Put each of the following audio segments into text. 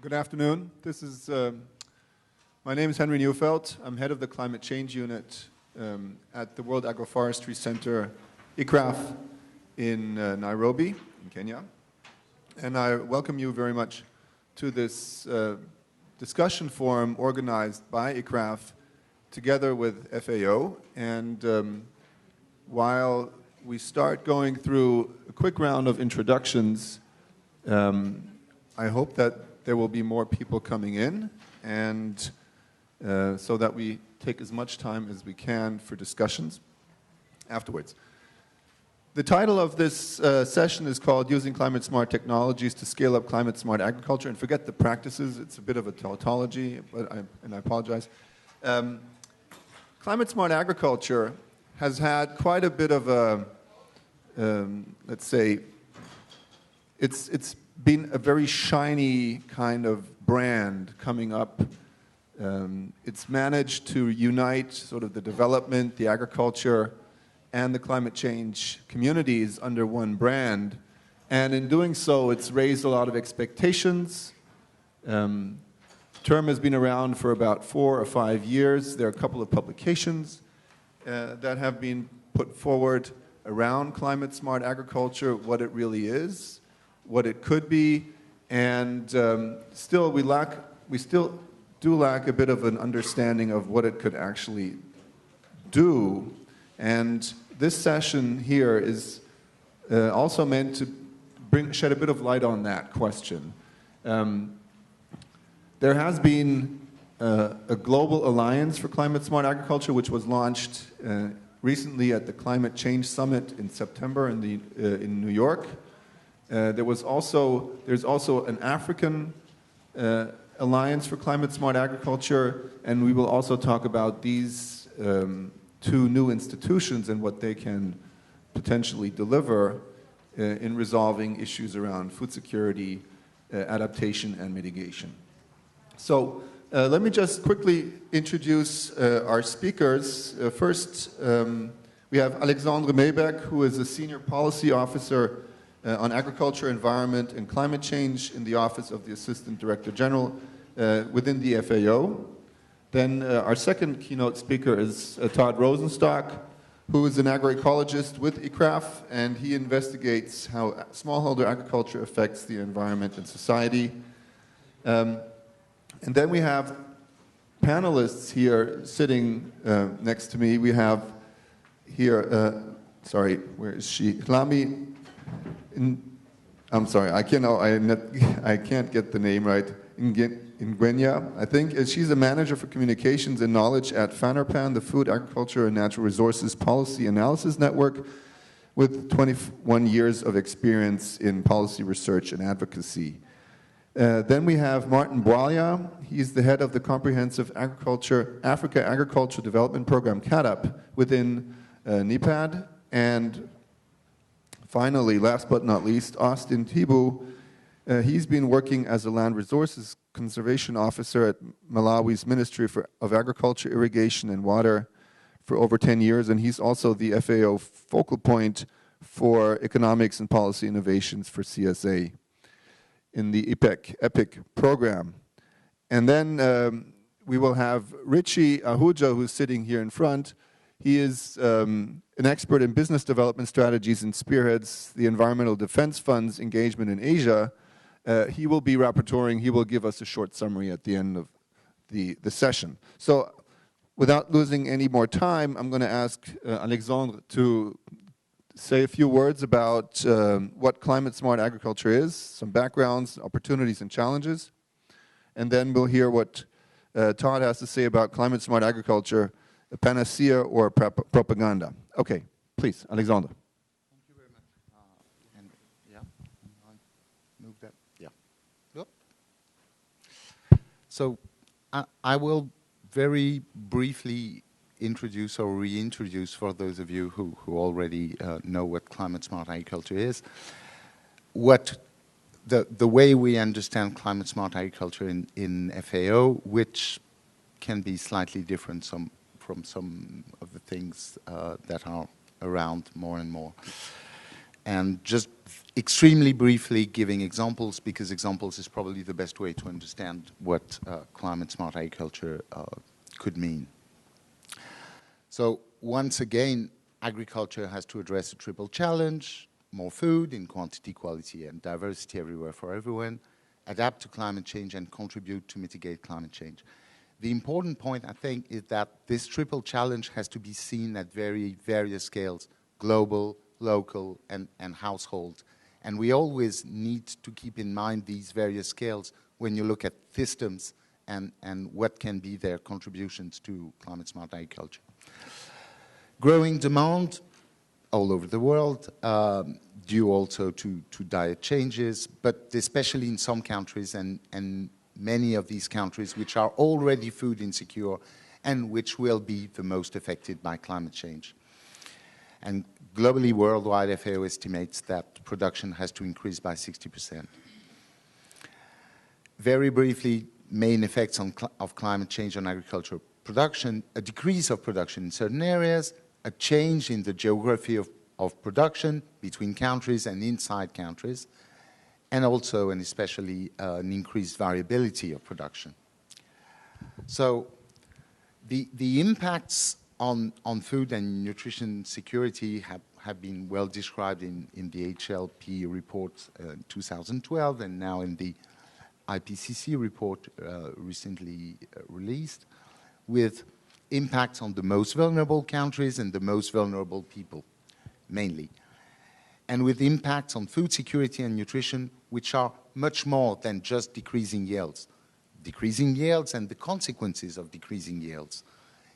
Good afternoon. My name is Henry Neufeld. I'm head of the Climate Change Unit at the World Agroforestry Center, ICRAF, in Nairobi, in Kenya. And I welcome you very much to this discussion forum organized by ICRAF together with FAO. And while we start going through a quick round of introductions, I hope that there will be more people coming in, and so that we take as much time as we can for discussions afterwards. The title of this session is called Using Climate Smart Technologies to Scale Up Climate Smart Agriculture, and forget the practices, it's a bit of a tautology, and I apologize. Climate Smart Agriculture has had quite a bit of a, let's say, it's been a very shiny kind of brand coming up. It's managed to unite sort of the development, the agriculture, and the climate change communities under one brand. And in doing so, it's raised a lot of expectations. The term has been around for about 4 or 5 years. There are a couple of publications that have been put forward around climate smart agriculture, what it really is, what it could be, and still we still do lack a bit of an understanding of what it could actually do. And this session here is also meant to shed a bit of light on that question. There has been a global alliance for climate smart agriculture, which was launched recently at the Climate Change Summit in September in New York. There's also an African Alliance for Climate Smart Agriculture, and we will also talk about these two new institutions and what they can potentially deliver in resolving issues around food security, adaptation, and mitigation. So let me just quickly introduce our speakers. First, we have Alexandre Maybec, who is a Senior Policy Officer on Agriculture, Environment, and Climate Change in the Office of the Assistant Director General within the FAO. Then our second keynote speaker is Todd Rosenstock, who is an agroecologist with ICRAF, and he investigates how smallholder agriculture affects the environment and society. And then we have panelists here sitting next to me. We have here, sorry, where is she? Hlami, I'm sorry, I can't get the name right. Ngwenya, I think. She's a manager for communications and knowledge at FANARPAN, the Food, Agriculture, and Natural Resources Policy Analysis Network, with 21 years of experience in policy research and advocacy. Then we have Martin Bwalia. He's the head of the Comprehensive Africa Agriculture Development Program, CAADP, within NEPAD. And finally, last but not least, Austin Tibu. He's been working as a land resources conservation officer at Malawi's Ministry of Agriculture, Irrigation, and Water for over 10 years, and he's also the FAO focal point for economics and policy innovations for CSA in the EPIC program. And then we will have Richie Ahuja, who's sitting here in front. He is an expert in business development strategies and spearheads the Environmental Defense Fund's engagement in Asia. He will be rapporteuring. He will give us a short summary at the end of the session. So without losing any more time, I'm going to ask Alexandre to say a few words about what climate smart agriculture is, some backgrounds, opportunities, and challenges. And then we'll hear what Todd has to say about climate smart agriculture, a panacea or propaganda. Okay, please, Alexandre. Thank you very much. And yeah, move that. Yeah. Yep. So I will very briefly introduce or reintroduce, for those of you who already know what climate smart agriculture is, what the way we understand climate smart agriculture in FAO, which can be slightly different from some of the things that are around more and more. And just extremely briefly giving examples, because examples is probably the best way to understand what climate-smart agriculture could mean. So once again, agriculture has to address a triple challenge: more food in quantity, quality, and diversity everywhere for everyone, adapt to climate change, and contribute to mitigate climate change. The important point, I think, is that this triple challenge has to be seen at various scales: global, local, and household. And we always need to keep in mind these various scales when you look at systems and what can be their contributions to climate-smart agriculture. Growing demand all over the world, due also to diet changes, but especially in some countries, and many of these countries which are already food insecure and which will be the most affected by climate change. And globally, worldwide, FAO estimates that production has to increase by 60%. Very briefly, main effects of climate change on agricultural production: a decrease of production in certain areas, a change in the geography of production between countries and inside countries, and also and especially an increased variability of production. So the impacts on food and nutrition security have been well described in the HLP report 2012 and now in the IPCC report recently released, with impacts on the most vulnerable countries and the most vulnerable people, mainly. And with impacts on food security and nutrition, which are much more than just decreasing yields. Decreasing yields and the consequences of decreasing yields.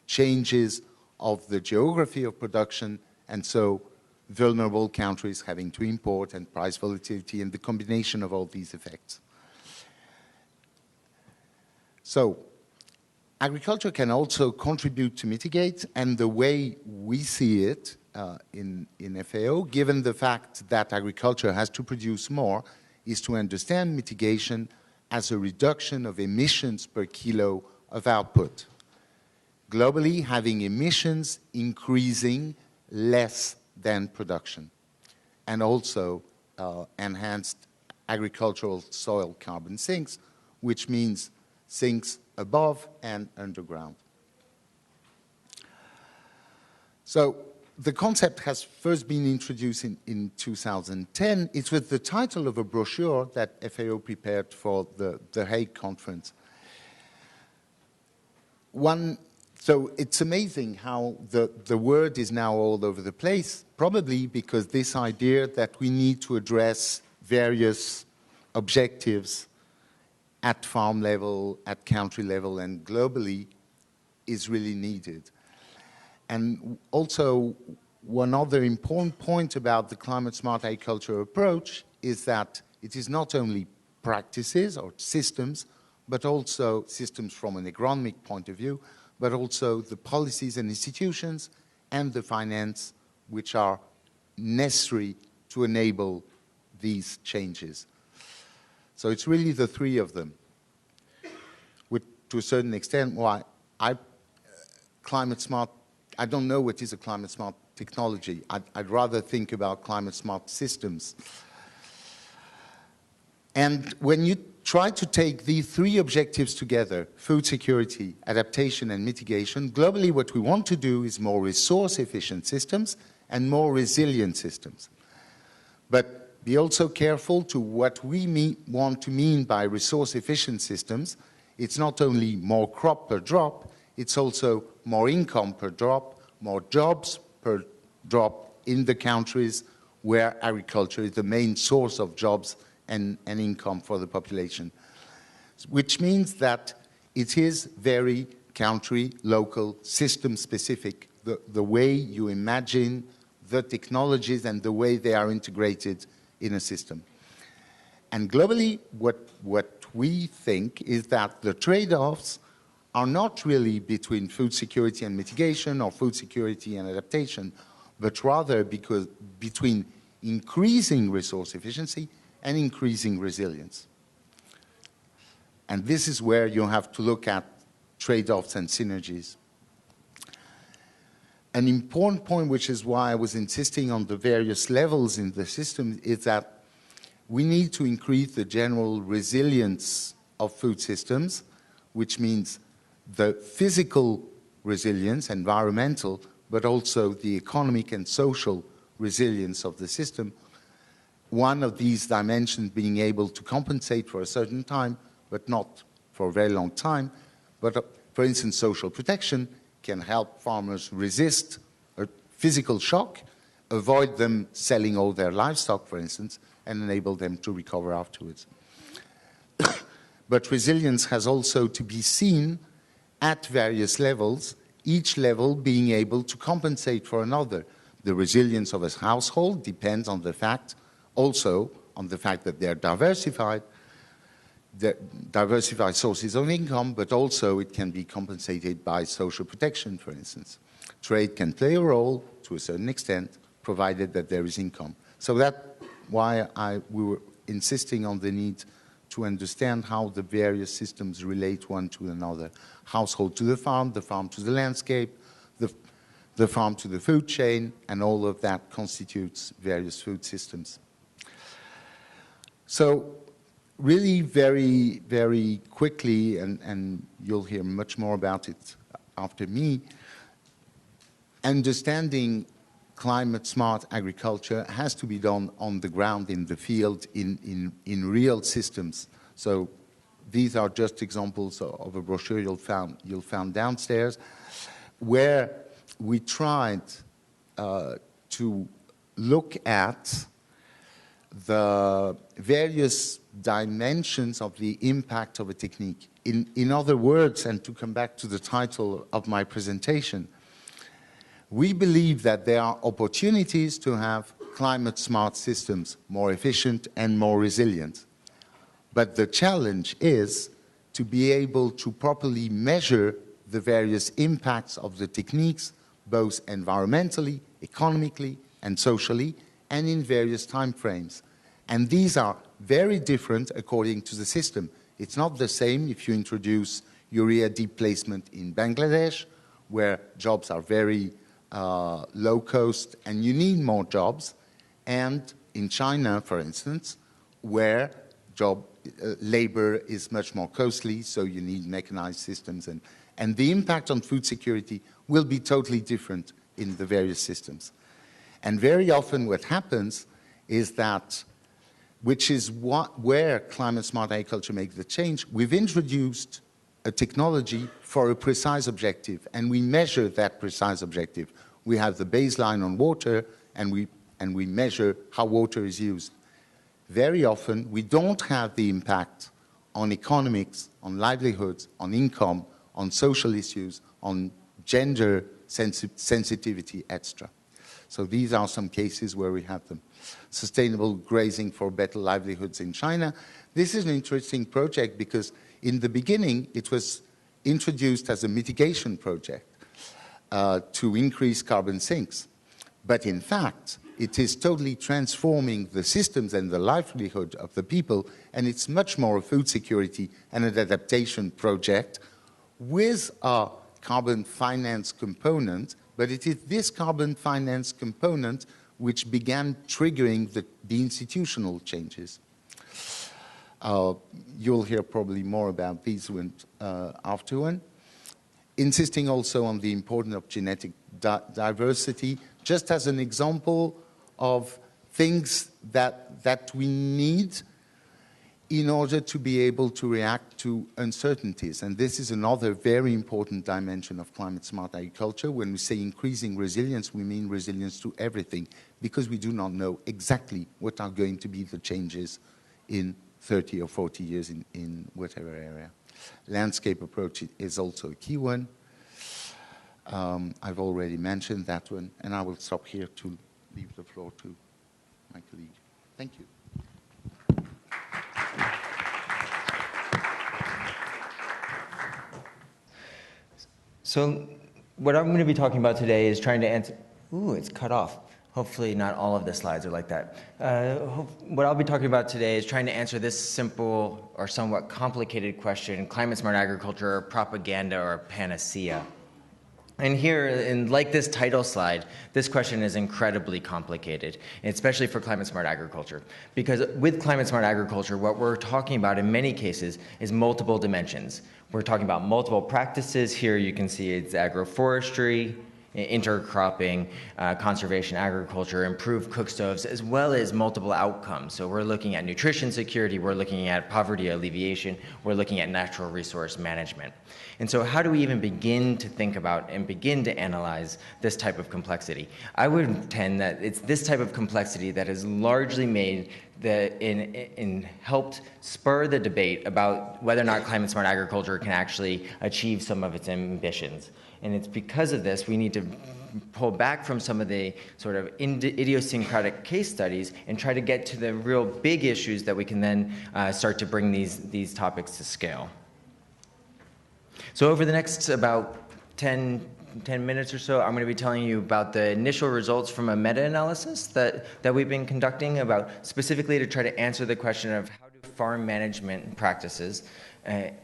Changes of the geography of production, and so vulnerable countries having to import, and price volatility, and the combination of all these effects. So agriculture can also contribute to mitigate, and the way we see it in FAO, given the fact that agriculture has to produce more, is to understand mitigation as a reduction of emissions per kilo of output. Globally, having emissions increasing less than production, and also enhanced agricultural soil carbon sinks, which means sinks above and underground. So the concept has first been introduced in 2010. It's with the title of a brochure that FAO prepared for the Hague conference. So it's amazing how the word is now all over the place, probably because this idea that we need to address various objectives at farm level, at country level, and globally is really needed. And also, one other important point about the climate-smart agriculture approach is that it is not only practices or systems, but also systems from an agronomic point of view, but also the policies and institutions and the finance which are necessary to enable these changes. So it's really the three of them. To a certain extent, why climate smart, I don't know what is a climate smart technology. I'd rather think about climate smart systems. And when you try to take these three objectives together, food security, adaptation, and mitigation, globally what we want to do is more resource-efficient systems and more resilient systems. But be also careful to what we want to mean by resource-efficient systems. It's not only more crop per drop, it's also more income per drop, more jobs per drop in the countries where agriculture is the main source of jobs and income for the population. Which means that it is very country, local, system-specific, the way you imagine the technologies and the way they are integrated in a system. And globally, what we think is that the trade-offs are not really between food security and mitigation or food security and adaptation, but rather between increasing resource efficiency and increasing resilience. And this is where you have to look at trade-offs and synergies. An important point, which is why I was insisting on the various levels in the system, is that we need to increase the general resilience of food systems, which means the physical resilience, environmental, but also the economic and social resilience of the system. One of these dimensions being able to compensate for a certain time, but not for a very long time. But for instance, social protection can help farmers resist a physical shock, avoid them selling all their livestock, for instance, and enable them to recover afterwards. But resilience has also to be seen at various levels, each level being able to compensate for another. The resilience of a household depends on the fact, also on the fact that they're diversified sources of income, but also it can be compensated by social protection, for instance. Trade can play a role to a certain extent, provided that there is income. So that's why we were insisting on the need to understand how the various systems relate one to another. Household to the farm to the landscape, the farm to the food chain, and all of that constitutes various food systems. So really very, very quickly, and you'll hear much more about it after me, understanding climate-smart agriculture has to be done on the ground, in the field, in real systems. So these are just examples of a brochure you'll find downstairs, where we tried to look at the various dimensions of the impact of a technique. In other words, and to come back to the title of my presentation, we believe that there are opportunities to have climate-smart systems, more efficient and more resilient. But the challenge is to be able to properly measure the various impacts of the techniques, both environmentally, economically, and socially, and in various time frames. And these are very different according to the system. It's not the same if you introduce urea deep placement in Bangladesh, where jobs are very low cost and you need more jobs, and in China, for instance, where labor is much more costly, so you need mechanized systems, and the impact on food security will be totally different in the various systems. And very often what happens is that, which is where climate-smart agriculture makes the change, we've introduced a technology for a precise objective, and we measure that precise objective. We have the baseline on water, and we measure how water is used. Very often, we don't have the impact on economics, on livelihoods, on income, on social issues, on gender sensitivity, etc. So these are some cases where we have them. Sustainable grazing for better livelihoods in China. This is an interesting project because in the beginning, it was introduced as a mitigation project to increase carbon sinks. But in fact, it is totally transforming the systems and the livelihood of the people, and it's much more a food security and an adaptation project with a carbon finance component, but it is this carbon finance component which began triggering the institutional changes. You'll hear probably more about these afterward. Insisting also on the importance of genetic diversity, just as an example of things that we need in order to be able to react to uncertainties. And this is another very important dimension of climate-smart agriculture. When we say increasing resilience, we mean resilience to everything, because we do not know exactly what are going to be the changes in 30 or 40 years in whatever area. Landscape approach is also a key one. I've already mentioned that one, and I will stop here to leave the floor to my colleague. Thank you. So what I'm going to be talking about today is trying to answer... Ooh, it's cut off. Hopefully not all of the slides are like that. What I'll be talking about today is trying to answer this simple or somewhat complicated question: climate-smart agriculture, propaganda, or panacea? And here, and like this title slide, this question is incredibly complicated, especially for climate-smart agriculture. Because with climate-smart agriculture, what we're talking about in many cases is multiple dimensions. We're talking about multiple practices. Here you can see it's agroforestry, intercropping, conservation agriculture, improved cook stoves, as well as multiple outcomes. So we're looking at nutrition security, we're looking at poverty alleviation, we're looking at natural resource management. And so how do we even begin to think about and begin to analyze this type of complexity? I would contend that it's this type of complexity that has largely made helped spur the debate about whether or not climate-smart agriculture can actually achieve some of its ambitions. And it's because of this we need to pull back from some of the sort of idiosyncratic case studies and try to get to the real big issues that we can then start to bring these topics to scale. So over the next about 10 minutes or so, I'm going to be telling you about the initial results from a meta-analysis that we've been conducting about specifically to try to answer the question of how do farm management practices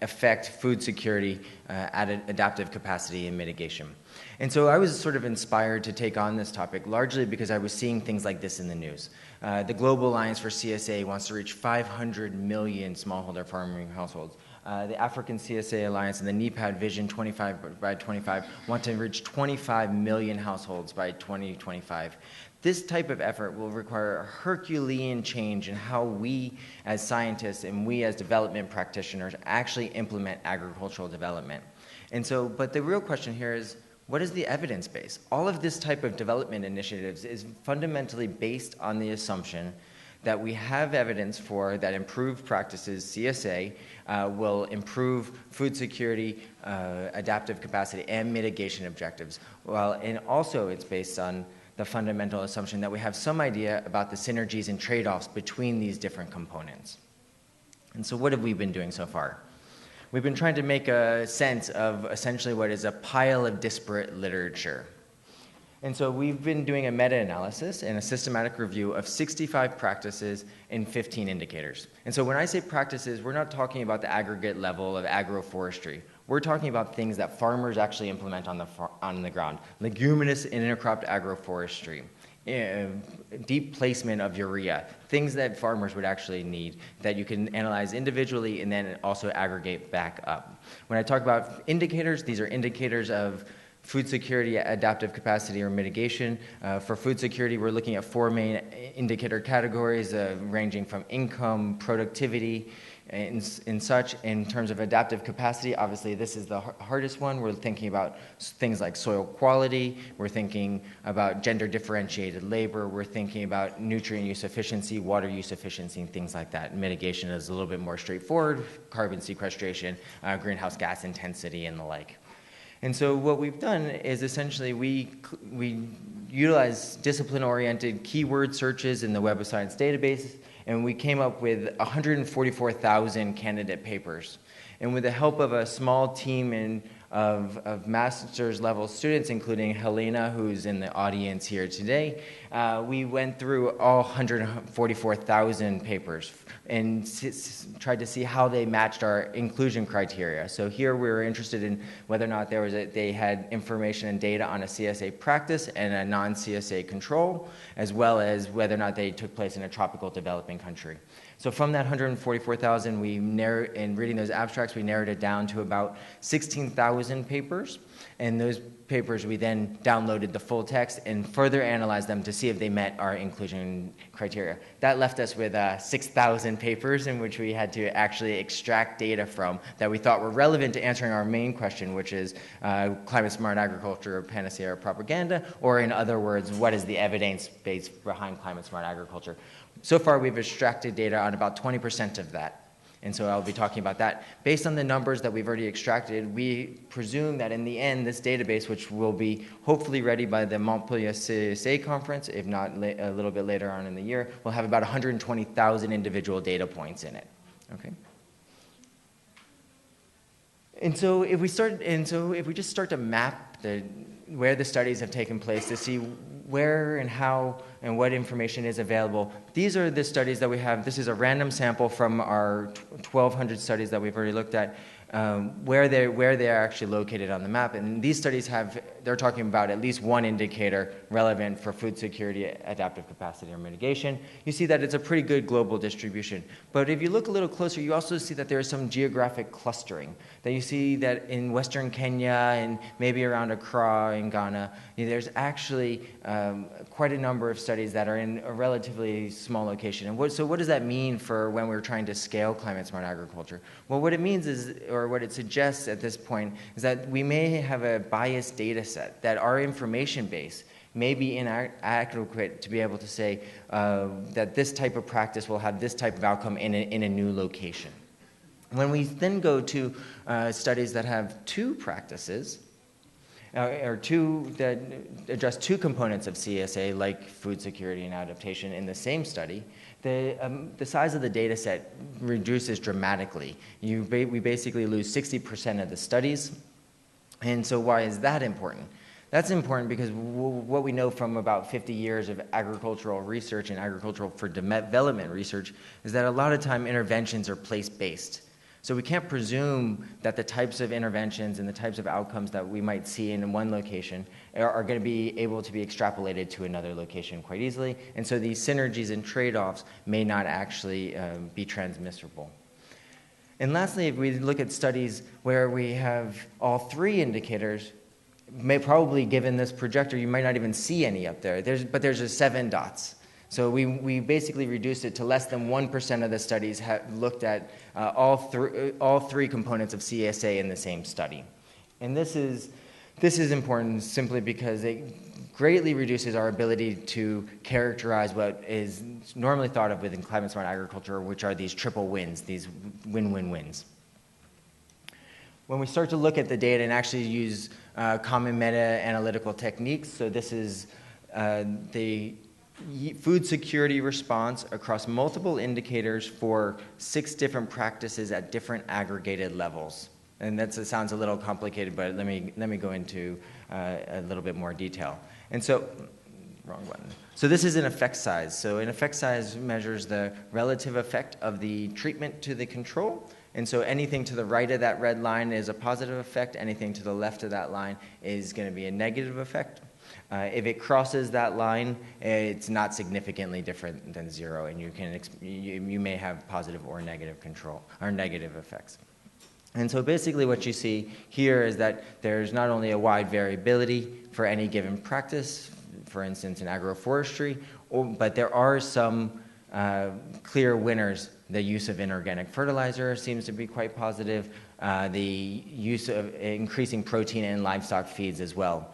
affect food security, adaptive capacity, and mitigation. And so I was sort of inspired to take on this topic largely because I was seeing things like this in the news. The Global Alliance for CSA wants to reach 500 million smallholder farming households. The African CSA Alliance and the NEPAD Vision 25 by 25 want to reach 25 million households by 2025. This type of effort will require a Herculean change in how we as scientists and we as development practitioners actually implement agricultural development. And so, but the real question here is, what is the evidence base? All of this type of development initiatives is fundamentally based on the assumption that we have evidence for that improved practices, CSA, will improve food security, adaptive capacity, and mitigation objectives. Well, and also it's based on the fundamental assumption that we have some idea about the synergies and trade-offs between these different components. And so what have we been doing so far? We've been trying to make a sense of essentially what is a pile of disparate literature. And so we've been doing a meta-analysis and a systematic review of 65 practices and 15 indicators. And so when I say practices, we're not talking about the aggregate level of agroforestry. We're talking about things that farmers actually implement on the ground. Leguminous intercropped agroforestry, deep placement of urea, things that farmers would actually need that you can analyze individually and then also aggregate back up. When I talk about indicators, these are indicators of food security, adaptive capacity, or mitigation. For food security, we're looking at 4 main indicator categories ranging from income, productivity, and such. In terms of adaptive capacity, obviously this is the hardest one. We're thinking about things like soil quality. We're thinking about gender differentiated labor. We're thinking about nutrient use efficiency, water use efficiency, and things like that. Mitigation is a little bit more straightforward, carbon sequestration, greenhouse gas intensity, and the like. And so what we've done is essentially we utilize discipline-oriented keyword searches in the Web of Science database, and we came up with 144,000 candidate papers. And with the help of a small team of master's level students, including Helena, who's in the audience here today, we went through all 144,000 papers and tried to see how they matched our inclusion criteria. So here we were interested in whether or not they had information and data on a CSA practice and a non-CSA control, as well as whether or not they took place in a tropical developing country. So from that 144,000, in reading those abstracts, we narrowed it down to about 16,000 papers. And those papers, we then downloaded the full text and further analyzed them to see if they met our inclusion criteria. That left us with 6,000 papers in which we had to actually extract data from that we thought were relevant to answering our main question, which is climate-smart agriculture, panacea, or propaganda, or in other words, what is the evidence base behind climate-smart agriculture? So far, we've extracted data on about 20% of that. And so I'll be talking about that. Based on the numbers that we've already extracted, we presume that in the end, this database, which will be hopefully ready by the Montpellier CSA conference, if not a little bit later on in the year, will have about 120,000 individual data points in it. Okay. And so if we just start to map where the studies have taken place to see where and how and what information is available. These are the studies that we have. This is a random sample from our 1,200 studies that we've already looked at, where they're actually located on the map. And these studies have they're talking about at least one indicator relevant for food security, adaptive capacity, or mitigation. You see that it's a pretty good global distribution. But if you look a little closer, you also see that there is some geographic clustering. That you see that in Western Kenya and maybe around Accra in Ghana, there's actually quite a number of studies that are in a relatively small location. And so what does that mean for when we're trying to scale climate-smart agriculture? Well, what it means is, or what it suggests at this point, is that we may have a biased data set, that our information base may be inadequate to be able to say that this type of practice will have this type of outcome in a new location. When we then go to studies that have two practices, or that address two components of CSA, like food security and adaptation, in the same study, the size of the data set reduces dramatically. We basically lose 60% of the studies. And so why is that important? That's important because what we know from about 50 years of agricultural research and agricultural for development research is that a lot of time interventions are place-based. So we can't presume that the types of interventions and the types of outcomes that we might see in one location are going to be able to be extrapolated to another location quite easily. And so these synergies and trade-offs may not actually be transmissible. And lastly, if we look at studies where we have all three indicators, probably given this projector, you might not even see any up there. But there's just 7 dots. So we basically reduced it to less than 1% of the studies looked at all three components of CSA in the same study. And this is important simply because it greatly reduces our ability to characterize what is normally thought of within climate-smart agriculture, which are these triple wins, these win-win-wins. When we start to look at the data and actually use common meta-analytical techniques, so this is the food security response across multiple indicators for 6 different practices at different aggregated levels. And that sounds a little complicated, but let me go into a little bit more detail. And so, wrong button. So this is an effect size. So an effect size measures the relative effect of the treatment to the control. And so anything to the right of that red line is a positive effect. Anything to the left of that line is going to be a negative effect. If it crosses that line, it's not significantly different than 0, and you may have positive or negative control or negative effects. And so basically what you see here is that there's not only a wide variability for any given practice, for instance in agroforestry, but there are some clear winners. The use of inorganic fertilizer seems to be quite positive. The use of increasing protein in livestock feeds as well.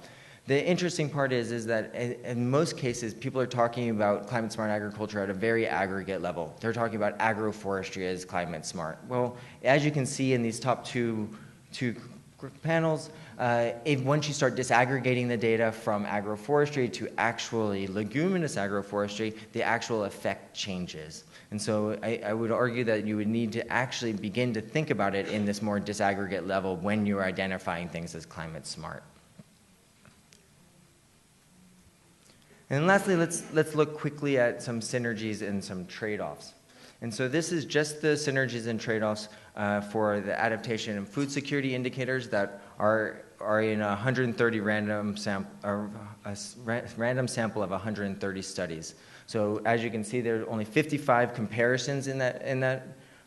The interesting part is that in most cases, people are talking about climate-smart agriculture at a very aggregate level. They're talking about agroforestry as climate-smart. Well, as you can see in these top two panels, once you start disaggregating the data from agroforestry to actually leguminous agroforestry, the actual effect changes. And so I would argue that you would need to actually begin to think about it in this more disaggregate level when you're identifying things as climate-smart. And lastly, let's look quickly at some synergies and some trade-offs. And so this is just the synergies and trade-offs for the adaptation and food security indicators that are in a 130 random sample of 130 studies. So as you can see, there are only 55 comparisons in that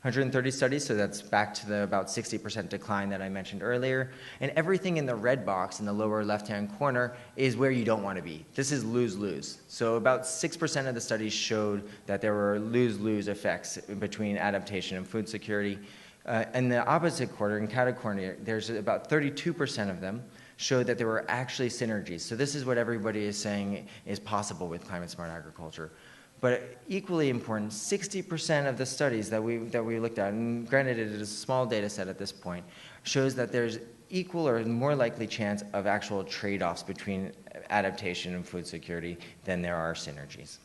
130 studies, so that's back to the about 60% decline that I mentioned earlier. And everything in the red box in the lower left-hand corner is where you don't want to be. This is lose-lose. So about 6% of the studies showed that there were lose-lose effects between adaptation and food security. In the opposite quarter, in category, there's about 32% of them showed that there were actually synergies. So this is what everybody is saying is possible with climate-smart agriculture. But equally important, 60% of the studies that we looked at, and granted it is a small data set at this point, shows that there's equal or more likely chance of actual trade-offs between adaptation and food security than there are synergies.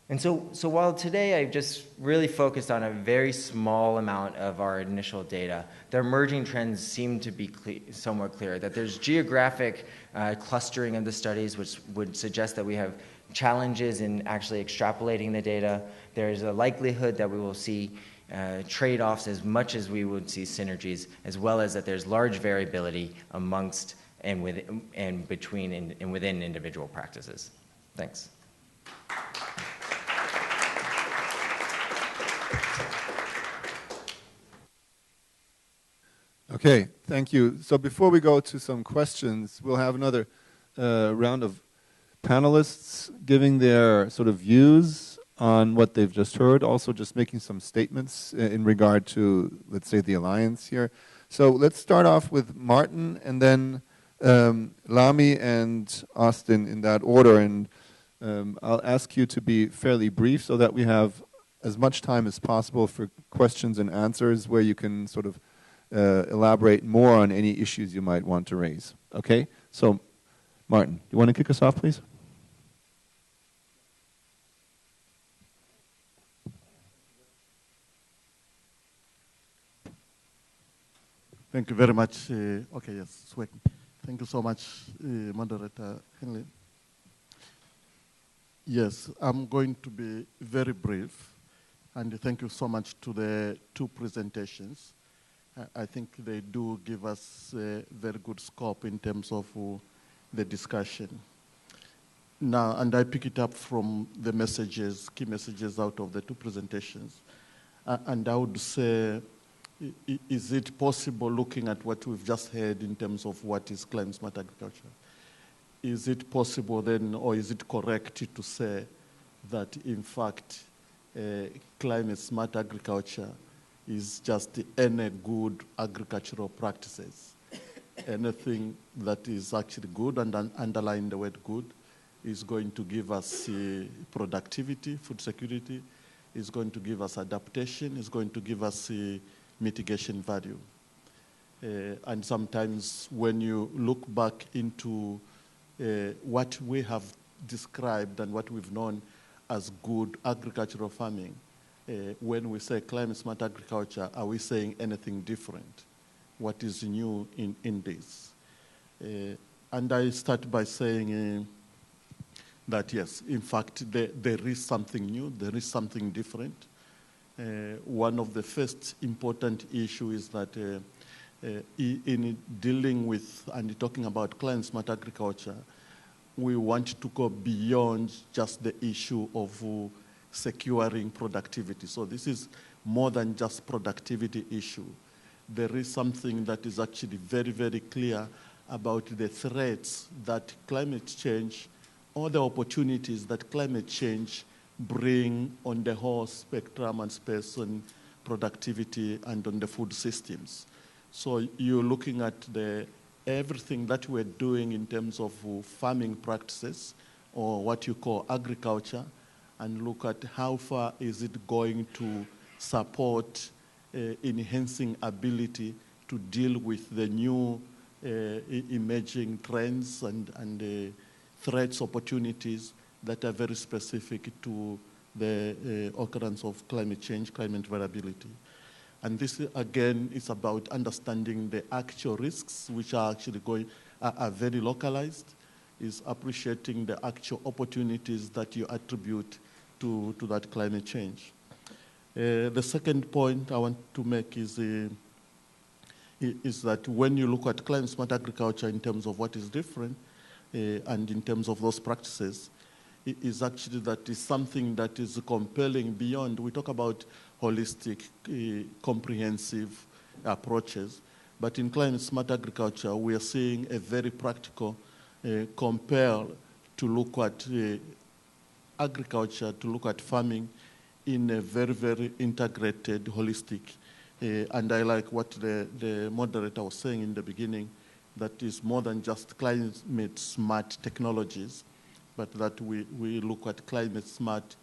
And so while today I've just really focused on a very small amount of our initial data, the emerging trends seem to be somewhat clear, that there's geographic clustering of the studies, which would suggest that we have challenges in actually extrapolating the data. There's a likelihood that we will see trade-offs as much as we would see synergies, as well as that there's large variability amongst and between and within individual practices. Thanks. Okay, thank you. So before we go to some questions, we'll have another round of panelists giving their sort of views on what they've just heard, also just making some statements in regard to, let's say, the alliance here. So let's start off with Martin, and then Lami and Austin in that order. And I'll ask you to be fairly brief so that we have as much time as possible for questions and answers where you can sort of elaborate more on any issues you might want to raise. Okay? So, Martin, you want to kick us off, please? Thank you very much. Okay, yes, it's working. Thank you so much, Moderator Henley. Yes, I'm going to be very brief, and thank you so much to the two presentations. I think they do give us a very good scope in terms of the discussion. Now, and I pick it up from the messages, key messages out of the two presentations. And I would say, is it possible, looking at what we've just heard in terms of what is climate smart agriculture, is it possible then, or is it correct to say that in fact climate smart agriculture is just any good agricultural practices? Anything that is actually good, and underline the word good, is going to give us productivity, food security, is going to give us adaptation, is going to give us mitigation value. And sometimes when you look back into what we have described and what we've known as good agricultural farming, when we say climate smart agriculture, are we saying anything different? What is new in this? And I start by saying that yes, in fact, there is something new, there is something different. One of the first important issues is that in dealing with and talking about climate smart agriculture, we want to go beyond just the issue of securing productivity. So this is more than just productivity issue. There is something that is actually very, very clear about the threats that climate change, or the opportunities that climate change bring on the whole spectrum and space on productivity and on the food systems. So you're looking at everything that we're doing in terms of farming practices, or what you call agriculture, and look at how far is it going to support enhancing ability to deal with the new emerging trends and threats, opportunities that are very specific to the occurrence of climate change, climate variability. And this, again, is about understanding the actual risks, which are actually are very localized, is appreciating the actual opportunities that you attribute to that climate change. The second point I want to make is that when you look at climate smart agriculture in terms of what is different, and in terms of those practices, is actually that is something that is compelling beyond. We talk about holistic, comprehensive approaches, but in climate smart agriculture, we are seeing a very practical compel to look at agriculture, to look at farming in a very, very integrated, holistic. And I like what the moderator was saying in the beginning, that is more than just climate smart technologies, but that we look at climate smart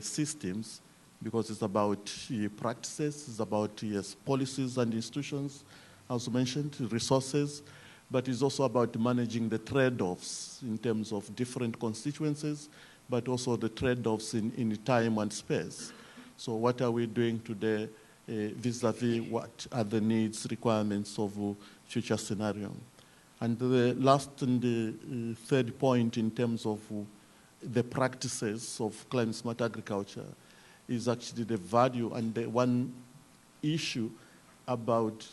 systems, because it's about practices, it's about policies and institutions, as mentioned, resources, but it's also about managing the trade-offs in terms of different constituencies, but also the trade-offs in time and space. So what are we doing today vis-a-vis what are the needs, requirements of future scenario? And the last and the third point in terms of the practices of climate smart agriculture is actually the value, and the one issue about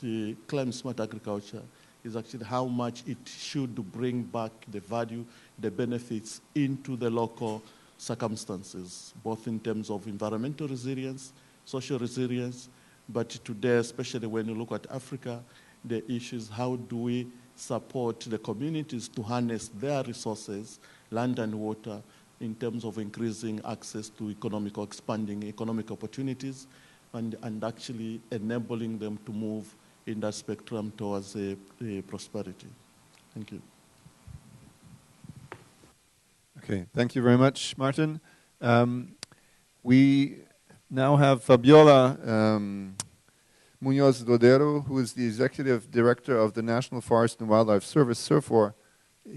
climate smart agriculture is actually how much it should bring back the value, the benefits into the local circumstances, both in terms of environmental resilience, social resilience, but today, especially when you look at Africa, the issue is how do we support the communities to harness their resources, land and water, in terms of increasing access to economic or expanding economic opportunities, and actually enabling them to move in that spectrum towards a prosperity. Thank you. Okay, thank you very much, Martin. We now have Fabiola Munoz Dodero, who is the Executive Director of the National Forest and Wildlife Service, SURFOR,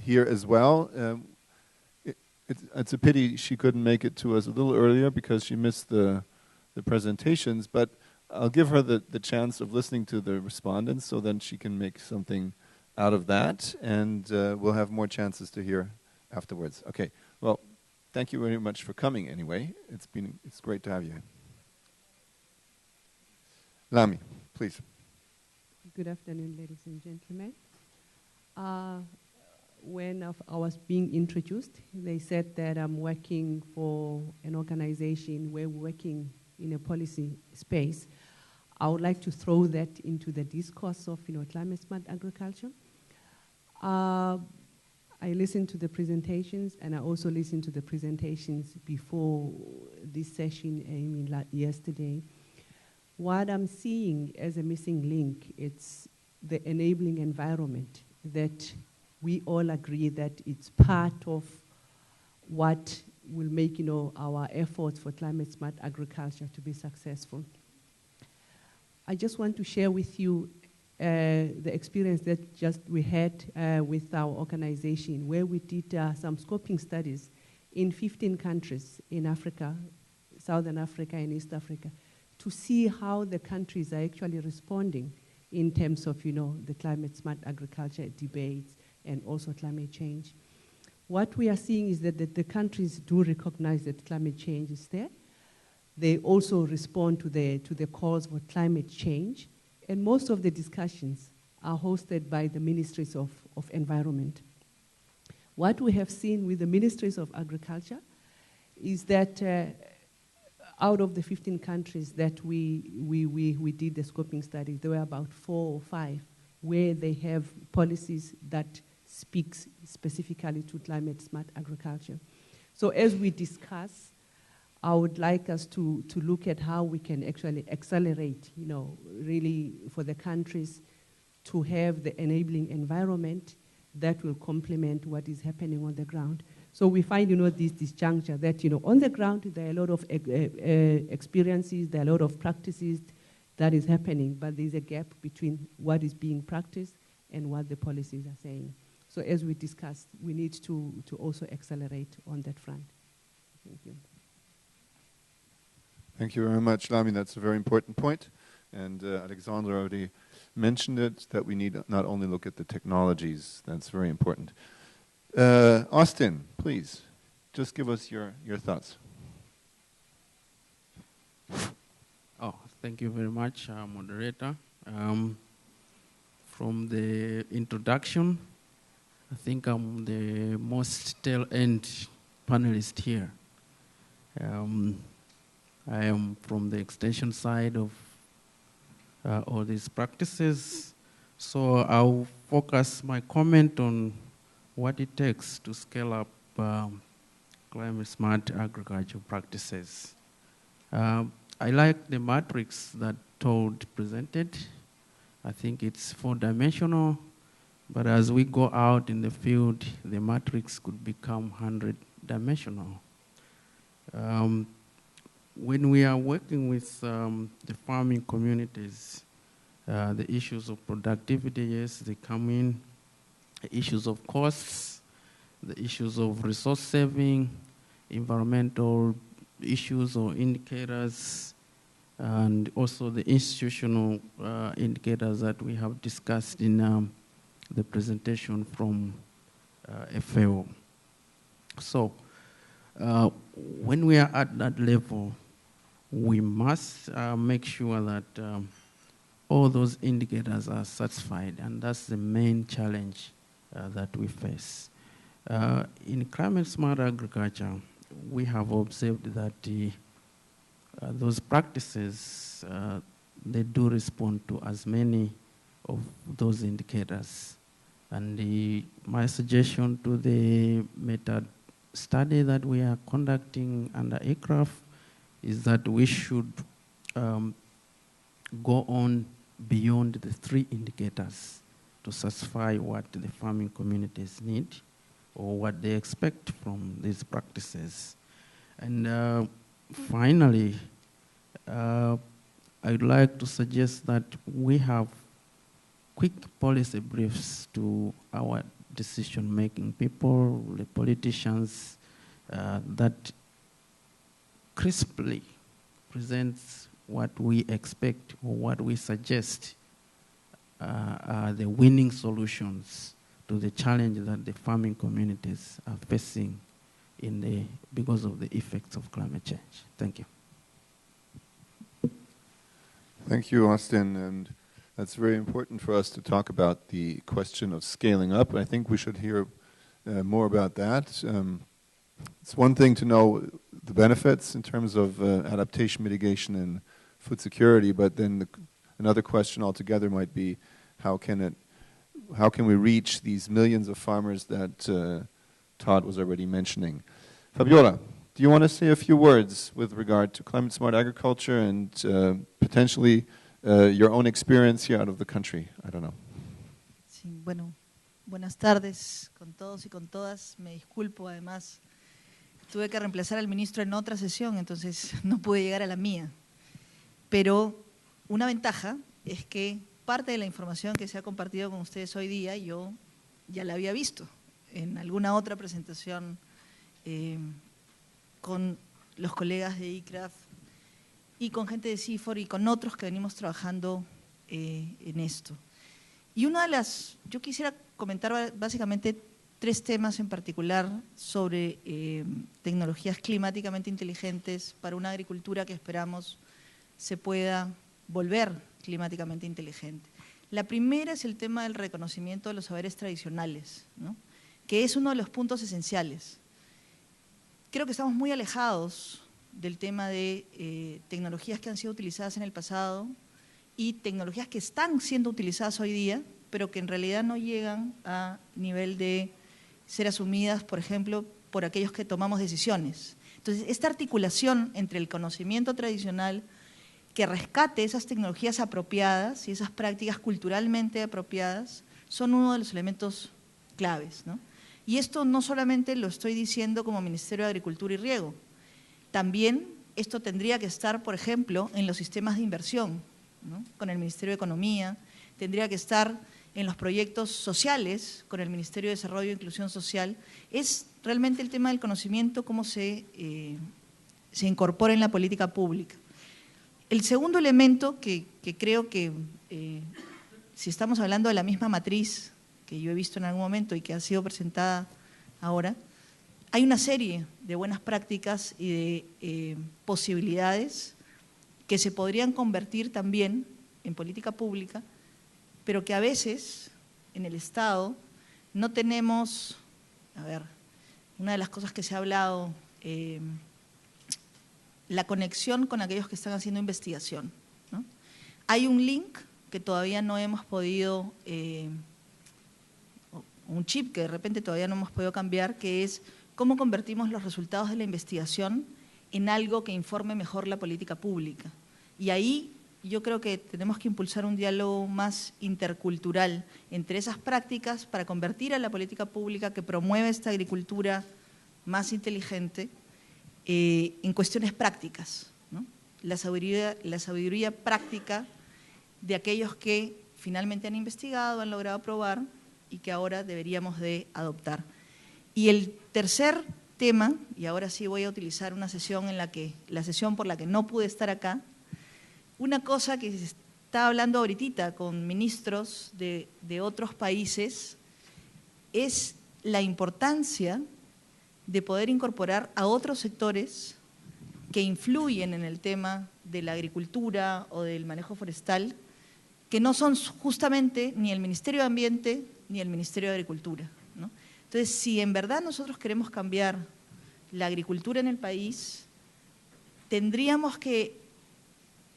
here as well. It's a pity she couldn't make it to us a little earlier because she missed the presentations, but I'll give her the chance of listening to the respondents so then she can make something out of that, and we'll have more chances to hear afterwards. Okay, well, thank you very much for coming anyway. It's great to have you. Lami, please. Good afternoon, ladies and gentlemen. When I was being introduced, they said that I'm working for an organization where we're working in a policy space. I would like to throw that into the discourse of climate smart agriculture. I listened to the presentations, and I also listened to the presentations before this session, yesterday. What I'm seeing as a missing link, it's the enabling environment that we all agree that it's part of what will make our efforts for climate smart agriculture to be successful. I just want to share with you the experience that we had with our organization, where we did some scoping studies in 15 countries in Africa, Southern Africa and East Africa, to see how the countries are actually responding in terms of the climate smart agriculture debates and also climate change. What we are seeing is that the countries do recognize that climate change is there. They also respond to the calls for climate change, and most of the discussions are hosted by the ministries of environment. What we have seen with the ministries of agriculture is that out of the 15 countries that we did the scoping studies, there were about 4 or 5 where they have policies that speaks specifically to climate smart agriculture. So as we discuss, I would like us to look at how we can actually accelerate, really for the countries to have the enabling environment that will complement what is happening on the ground. So we find, this disjuncture that, on the ground, there are a lot of experiences, there are a lot of practices that is happening, but there's a gap between what is being practiced and what the policies are saying. So as we discussed, we need to also accelerate on that front. Thank you. Thank you very much, Lami. That's a very important point. And Alexandra already mentioned it, that we need not only look at the technologies. That's very important. Austin, please, just give us your thoughts. Oh, thank you very much, moderator. From the introduction, I think I'm the most tail-end panelist here. I am from the extension side of all these practices, so I'll focus my comment on what it takes to scale up climate smart agriculture practices. I like the matrix that Todd presented. I think it's 4-dimensional, but as we go out in the field, the matrix could become 100-dimensional. When we are working with the farming communities, the issues of productivity, yes, they come in, the issues of costs, the issues of resource saving, environmental issues or indicators, and also the institutional indicators that we have discussed in the presentation from FAO. So when we are at that level, we must make sure that all those indicators are satisfied, and that's the main challenge that we face. In climate-smart agriculture, we have observed that those practices, they do respond to as many of those indicators. And my suggestion to the meta study that we are conducting under ICRAF is that we should go on beyond the 3 indicators to satisfy what the farming communities need or what they expect from these practices. And finally, I'd like to suggest that we have quick policy briefs to our decision-making people, the politicians, that crisply presents what we expect or what we suggest are the winning solutions to the challenge that the farming communities are facing because of the effects of climate change. Thank you. Thank you, Austin. And that's very important for us to talk about the question of scaling up. I think we should hear more about that. It's one thing to know the benefits in terms of adaptation, mitigation, and food security, but then another question altogether might be how can we reach these millions of farmers that Todd was already mentioning. Fabiola, do you want to say a few words with regard to climate-smart agriculture and potentially your own experience here out of the country? I don't know. Sí, bueno, buenas tardes con todos y con todas. Me disculpo, además, tuve que reemplazar al ministro en otra sesión, entonces no pude llegar a la mía. Pero una ventaja es que parte de la información que se ha compartido con ustedes hoy día yo ya la había visto en alguna otra presentación con los colegas de ICRAF y con gente de CIFOR y con otros que venimos trabajando en esto. Y yo quisiera comentar básicamente 3 temas en particular sobre tecnologías climáticamente inteligentes para una agricultura que esperamos se pueda volver climáticamente inteligente. La primera es el tema del reconocimiento de los saberes tradicionales, ¿no? Que es uno de los puntos esenciales. Creo que estamos muy alejados del tema de tecnologías que han sido utilizadas en el pasado y tecnologías que están siendo utilizadas hoy día, pero que en realidad no llegan a nivel de ser asumidas, por ejemplo, por aquellos que tomamos decisiones. Entonces, esta articulación entre el conocimiento tradicional que rescate esas tecnologías apropiadas y esas prácticas culturalmente apropiadas son uno de los elementos claves, ¿no? Y esto no solamente lo estoy diciendo como Ministerio de Agricultura y Riego, también esto tendría que estar, por ejemplo, en los sistemas de inversión, ¿no? Con el Ministerio de Economía, tendría que estar en los proyectos sociales con el Ministerio de Desarrollo e Inclusión Social. Es realmente el tema del conocimiento, cómo se incorpora en la política pública. El segundo elemento que creo que, si estamos hablando de la misma matriz que yo he visto en algún momento y que ha sido presentada ahora, hay una serie de buenas prácticas y de posibilidades que se podrían convertir también en política pública, pero que a veces en el Estado no tenemos, una de las cosas que se ha hablado, la conexión con aquellos que están haciendo investigación, ¿no? Hay un link que todavía no hemos podido, un chip que de repente todavía no hemos podido cambiar, que es cómo convertimos los resultados de la investigación en algo que informe mejor la política pública. Y ahí yo creo que tenemos que impulsar un diálogo más intercultural entre esas prácticas para convertir a la política pública que promueve esta agricultura más inteligente en cuestiones prácticas, ¿no? La sabiduría práctica de aquellos que finalmente han investigado, han logrado probar y que ahora deberíamos de adoptar. Y el tercer tema, y ahora sí voy a utilizar una sesión la sesión por la que no pude estar acá, una cosa que se está hablando ahorita con ministros de otros países es la importancia de poder incorporar a otros sectores que influyen en el tema de la agricultura o del manejo forestal que no son justamente ni el Ministerio de Ambiente ni el Ministerio de Agricultura, ¿no? Entonces, si en verdad nosotros queremos cambiar la agricultura en el país, tendríamos que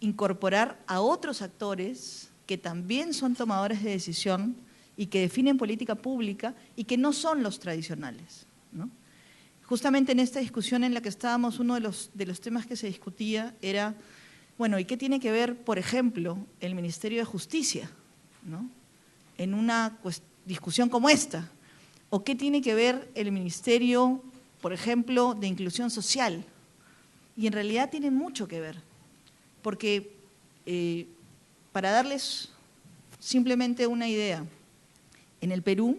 incorporar a otros actores que también son tomadores de decisión y que definen política pública y que no son los tradicionales, ¿no? Justamente en esta discusión en la que estábamos, uno de los temas que se discutía era, bueno, ¿y qué tiene que ver, por ejemplo, el Ministerio de Justicia, ¿no?, en una discusión como esta? ¿O qué tiene que ver el Ministerio, por ejemplo, de Inclusión Social? Y en realidad tienen mucho que ver, porque para darles simplemente una idea, en el Perú,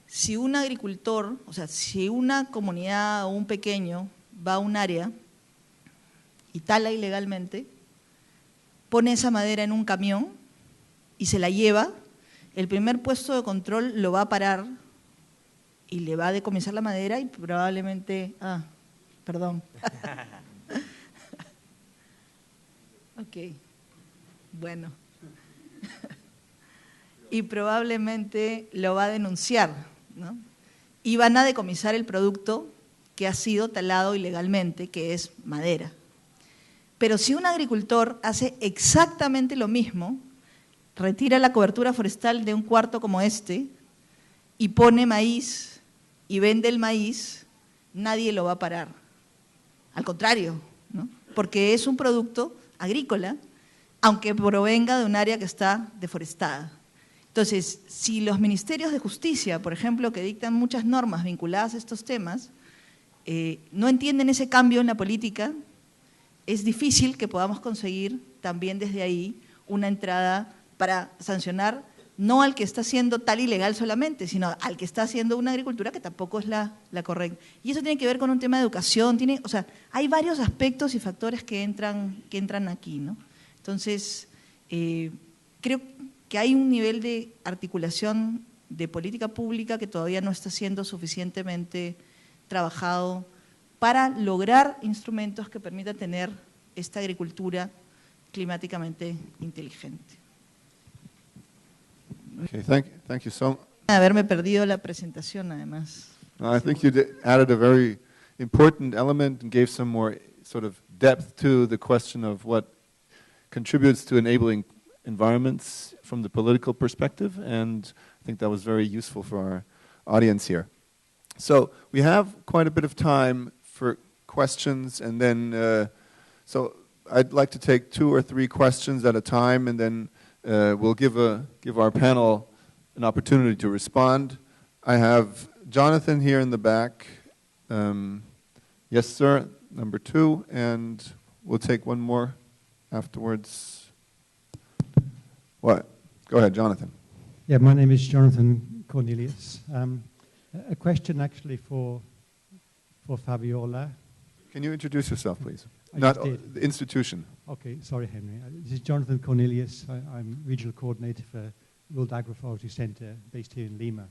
si un agricultor, o sea, si una comunidad o un pequeño va a un área y tala ilegalmente, pone esa madera en un camión y se la lleva, el primer puesto de control lo va a parar y le va a decomisar la madera y probablemente… perdón. Ok, bueno. Y probablemente lo va a denunciar, ¿no? Y van a decomisar el producto que ha sido talado ilegalmente, que es madera. Pero si un agricultor hace exactamente lo mismo, retira la cobertura forestal de un cuarto como este y pone maíz y vende el maíz, nadie lo va a parar. Al contrario, ¿no?, porque es un producto agrícola, aunque provenga de un área que está deforestada. Entonces, si los ministerios de justicia, por ejemplo, que dictan muchas normas vinculadas a estos temas, no entienden ese cambio en la política, es difícil que podamos conseguir también desde ahí una entrada para sancionar no al que está haciendo tal ilegal solamente, sino al que está haciendo una agricultura que tampoco es la correcta. Y eso tiene que ver con un tema de educación, o sea, hay varios aspectos y factores que entran aquí, ¿no? Entonces, creo que hay un nivel de articulación de política pública que todavía no está siendo suficientemente trabajado para lograr instrumentos que permitan tener esta agricultura climáticamente inteligente. Okay, thank you so much. Haberme perdido la presentación, además. I think you added a very important element and gave some more sort of depth to the question of what contributes to enabling environments from the political perspective, and I think that was very useful for our audience here. So we have quite a bit of time for questions, and then so I'd like to take 2 or 3 questions at a time, and then we'll give our panel an opportunity to respond. I have Jonathan here in the back. Yes, sir, number 2, and we'll take one more afterwards. What? Go ahead, Jonathan. Yeah, my name is Jonathan Cornelius. A question actually for Fabiola. Can you introduce yourself, please? I Not just did. the institution. Okay, sorry, Henry. This is Jonathan Cornelius. I'm regional coordinator for World Agroforestry Centre based here in Lima.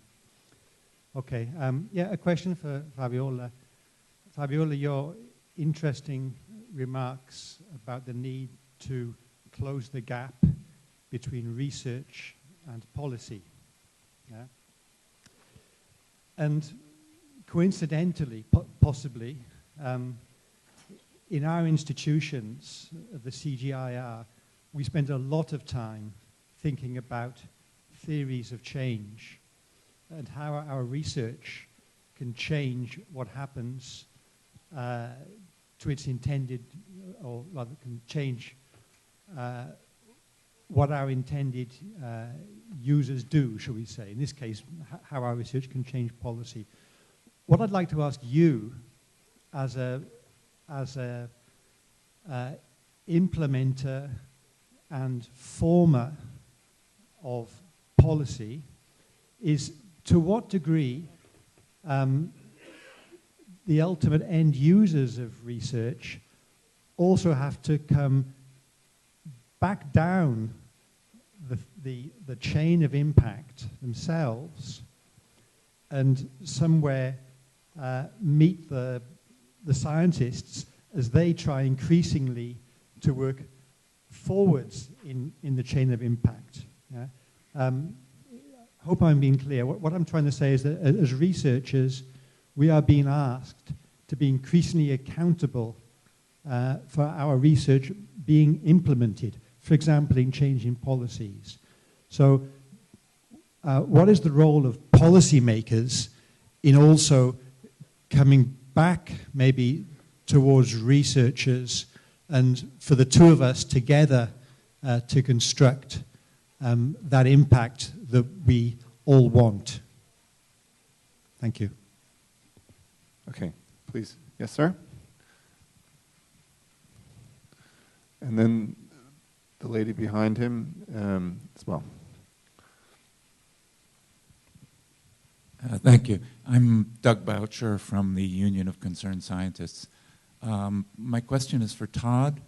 Okay, yeah, a question for Fabiola. Fabiola, your interesting remarks about the need to close the gap between research and policy. Yeah? And coincidentally, possibly, in our institutions, the CGIAR, we spend a lot of time thinking about theories of change and how our research can change what happens to its intended, or rather can change what our intended users do, shall we say. In this case, how our research can change policy. What I'd like to ask you as a implementer and former of policy is, to what degree the ultimate end users of research also have to come back down the chain of impact themselves and somewhere meet the scientists as they try increasingly to work forwards in the chain of impact. Yeah? Hope I'm being clear. What I'm trying to say is that as researchers, we are being asked to be increasingly accountable for our research being implemented, for example, in changing policies. So what is the role of policymakers in also coming back maybe towards researchers and for the two of us together to construct that impact that we all want? Thank you. Okay, please. Yes, sir? And then the lady behind him as well. Thank you. I'm Doug Boucher from the Union of Concerned Scientists. My question is for Todd.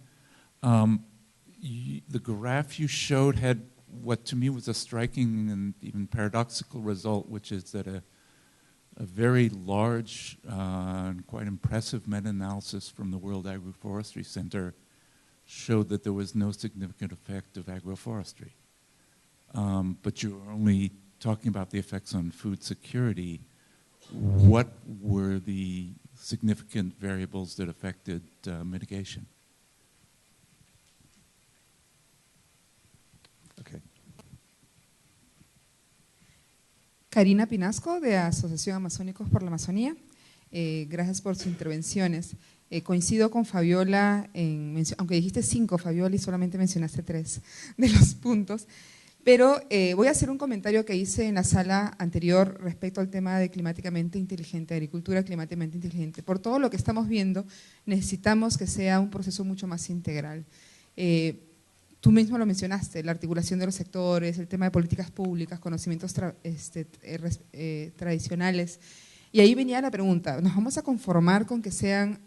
The graph you showed had what to me was a striking and even paradoxical result, which is that a very large and quite impressive meta-analysis from the World Agroforestry Center showed that there was no significant effect of agroforestry. But you were only talking about the effects on food security. What were the significant variables that affected mitigation? Okay. Karina Pinasco, de Asociación Amazónicos por la Amazonía. Gracias por sus intervenciones. Coincido con Fabiola, aunque dijiste 5, Fabiola, y solamente mencionaste 3 de los puntos. Pero voy a hacer un comentario que hice en la sala anterior respecto al tema de climáticamente inteligente, agricultura climáticamente inteligente. Por todo lo que estamos viendo, necesitamos que sea un proceso mucho más integral. Tú mismo lo mencionaste, la articulación de los sectores, el tema de políticas públicas, conocimientos tradicionales. Y ahí venía la pregunta, ¿nos vamos a conformar con que sean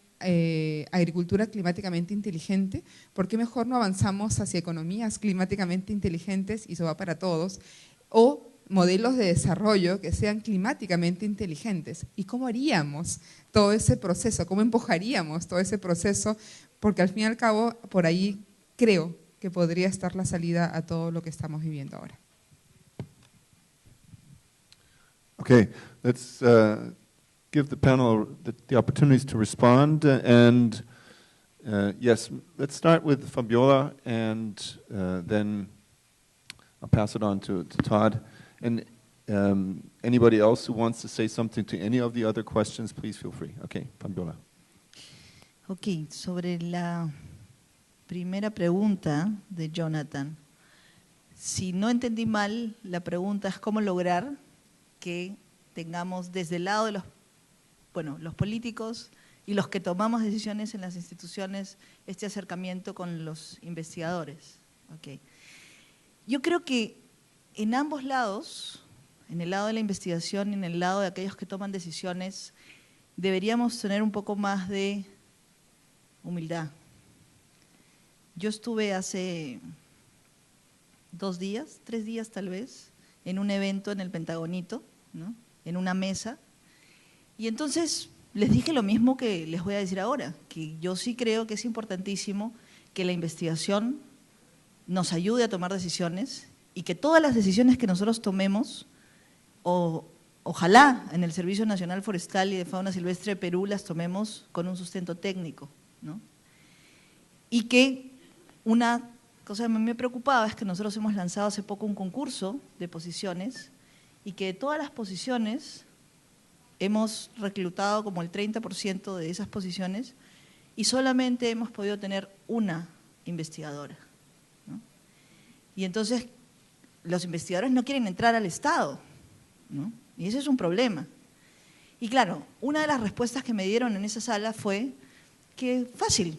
agricultura climáticamente inteligente? ¿Por qué mejor no avanzamos hacia economías climáticamente inteligentes, y eso va para todos, o modelos de desarrollo que sean climáticamente inteligentes? ¿Y cómo haríamos todo ese proceso? ¿Cómo empujaríamos todo ese proceso? Porque al fin y al cabo, por ahí creo que podría estar la salida a todo lo que estamos viviendo ahora. Okay, let's give the panel the opportunities to respond. And yes, let's start with Fabiola, and then I'll pass it on to Todd. And anybody else who wants to say something to any of the other questions, please feel free. Okay, Fabiola. Ok, sobre la primera pregunta de Jonathan. Si no entendí mal, la pregunta es cómo lograr que tengamos desde el lado de los políticos y los que tomamos decisiones en las instituciones este acercamiento con los investigadores. Okay. Yo creo que en ambos lados, en el lado de la investigación y en el lado de aquellos que toman decisiones, deberíamos tener un poco más de humildad. Yo estuve hace 2 días, 3 días tal vez, en un evento en el Pentagonito, ¿no? En una mesa, y entonces les dije lo mismo que les voy a decir ahora, que yo sí creo que es importantísimo que la investigación nos ayude a tomar decisiones y que todas las decisiones que nosotros tomemos, ojalá en el Servicio Nacional Forestal y de Fauna Silvestre de Perú las tomemos con un sustento técnico, ¿no? Y que una cosa que me preocupaba es que nosotros hemos lanzado hace poco un concurso de posiciones y que de todas las posiciones hemos reclutado como el 30% de esas posiciones y solamente hemos podido tener una investigadora, ¿no? Y entonces los investigadores no quieren entrar al Estado, ¿no? Y ese es un problema. Y claro, una de las respuestas que me dieron en esa sala fue que fácil,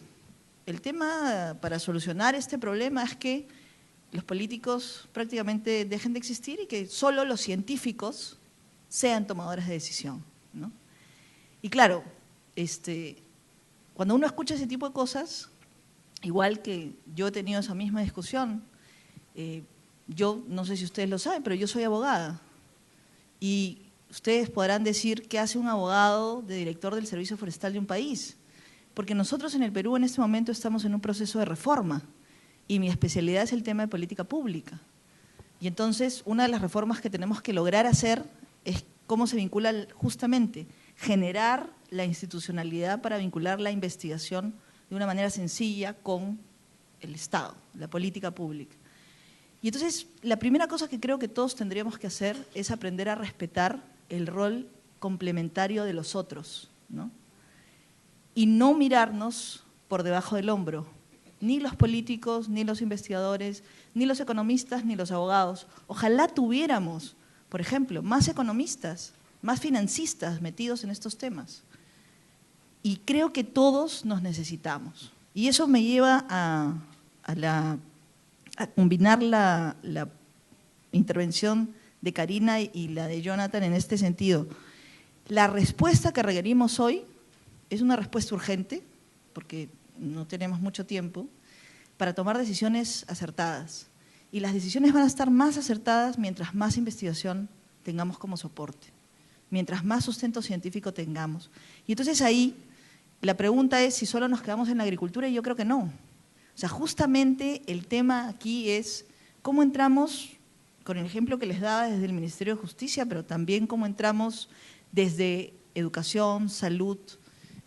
el tema para solucionar este problema es que los políticos prácticamente dejen de existir y que solo los científicos sean tomadores de decisión, ¿no? Y claro, cuando uno escucha ese tipo de cosas, igual que yo he tenido esa misma discusión, yo no sé si ustedes lo saben, pero yo soy abogada y ustedes podrán decir qué hace un abogado de director del Servicio Forestal de un país, porque nosotros en el Perú en este momento estamos en un proceso de reforma y mi especialidad es el tema de política pública. Y entonces, una de las reformas que tenemos que lograr hacer es cómo se vincula justamente, generar la institucionalidad para vincular la investigación de una manera sencilla con el Estado, la política pública. Y entonces, la primera cosa que creo que todos tendríamos que hacer es aprender a respetar el rol complementario de los otros, ¿no? Y no mirarnos por debajo del hombro, ni los políticos, ni los investigadores, ni los economistas, ni los abogados. Ojalá tuviéramos, por ejemplo, más economistas, más financistas metidos en estos temas. Y creo que todos nos necesitamos. Y eso me lleva a combinar la intervención de Karina y la de Jonathan en este sentido. La respuesta que requerimos hoy es una respuesta urgente, porque no tenemos mucho tiempo, para tomar decisiones acertadas. Y las decisiones van a estar más acertadas mientras más investigación tengamos como soporte, mientras más sustento científico tengamos. Y entonces ahí la pregunta es si solo nos quedamos en la agricultura, y yo creo que no. O sea, justamente el tema aquí es cómo entramos, con el ejemplo que les daba desde el Ministerio de Justicia, pero también cómo entramos desde educación, salud,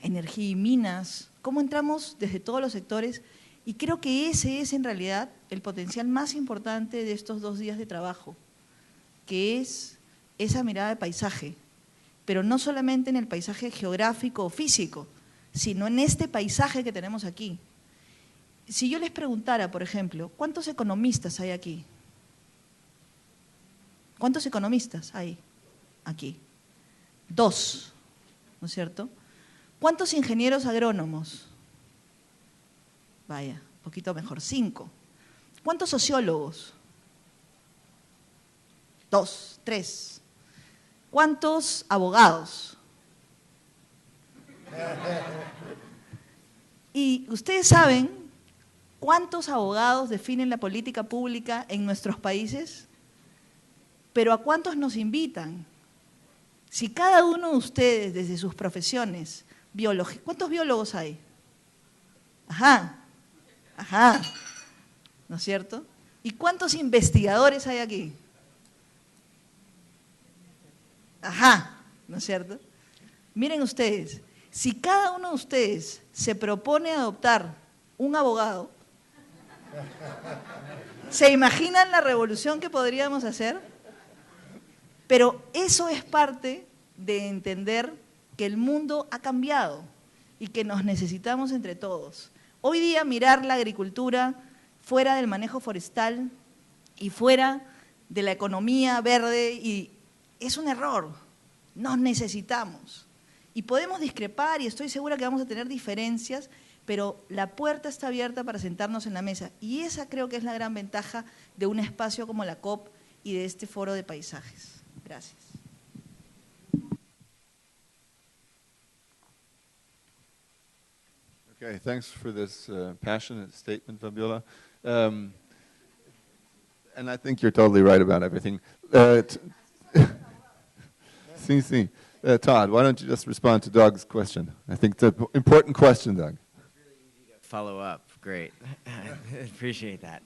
energía y minas, cómo entramos desde todos los sectores, y creo que ese es en realidad el potencial más importante de estos 2 días de trabajo, que es esa mirada de paisaje, pero no solamente en el paisaje geográfico o físico, sino en este paisaje que tenemos aquí. Si yo les preguntara, por ejemplo, ¿cuántos economistas hay aquí? ¿Cuántos economistas hay aquí? 2, ¿no es cierto? ¿Cuántos ingenieros agrónomos? Vaya, un poquito mejor, 5. ¿Cuántos sociólogos? 2, 3. ¿Cuántos abogados? Y ustedes saben cuántos abogados definen la política pública en nuestros países, pero ¿a cuántos nos invitan? Si cada uno de ustedes, desde sus profesiones, ¿cuántos biólogos hay? Ajá, ¿no es cierto? ¿Y cuántos investigadores hay aquí? Ajá, ¿no es cierto? Miren ustedes, si cada uno de ustedes se propone adoptar un abogado, ¿se imaginan la revolución que podríamos hacer? Pero eso es parte de entender que el mundo ha cambiado y que nos necesitamos entre todos. Hoy día mirar la agricultura fuera del manejo forestal y fuera de la economía verde es un error. Nos necesitamos. Y podemos discrepar y estoy segura que vamos a tener diferencias, pero la puerta está abierta para sentarnos en la mesa. Y esa creo que es la gran ventaja de un espacio como la COP y de este foro de paisajes. Gracias. Okay, thanks for this passionate statement, Fabiola. And I think you're totally right about everything. Sí. Todd, why don't you just respond to Doug's question? I think it's an important question, Doug. Follow up. Great. Appreciate that.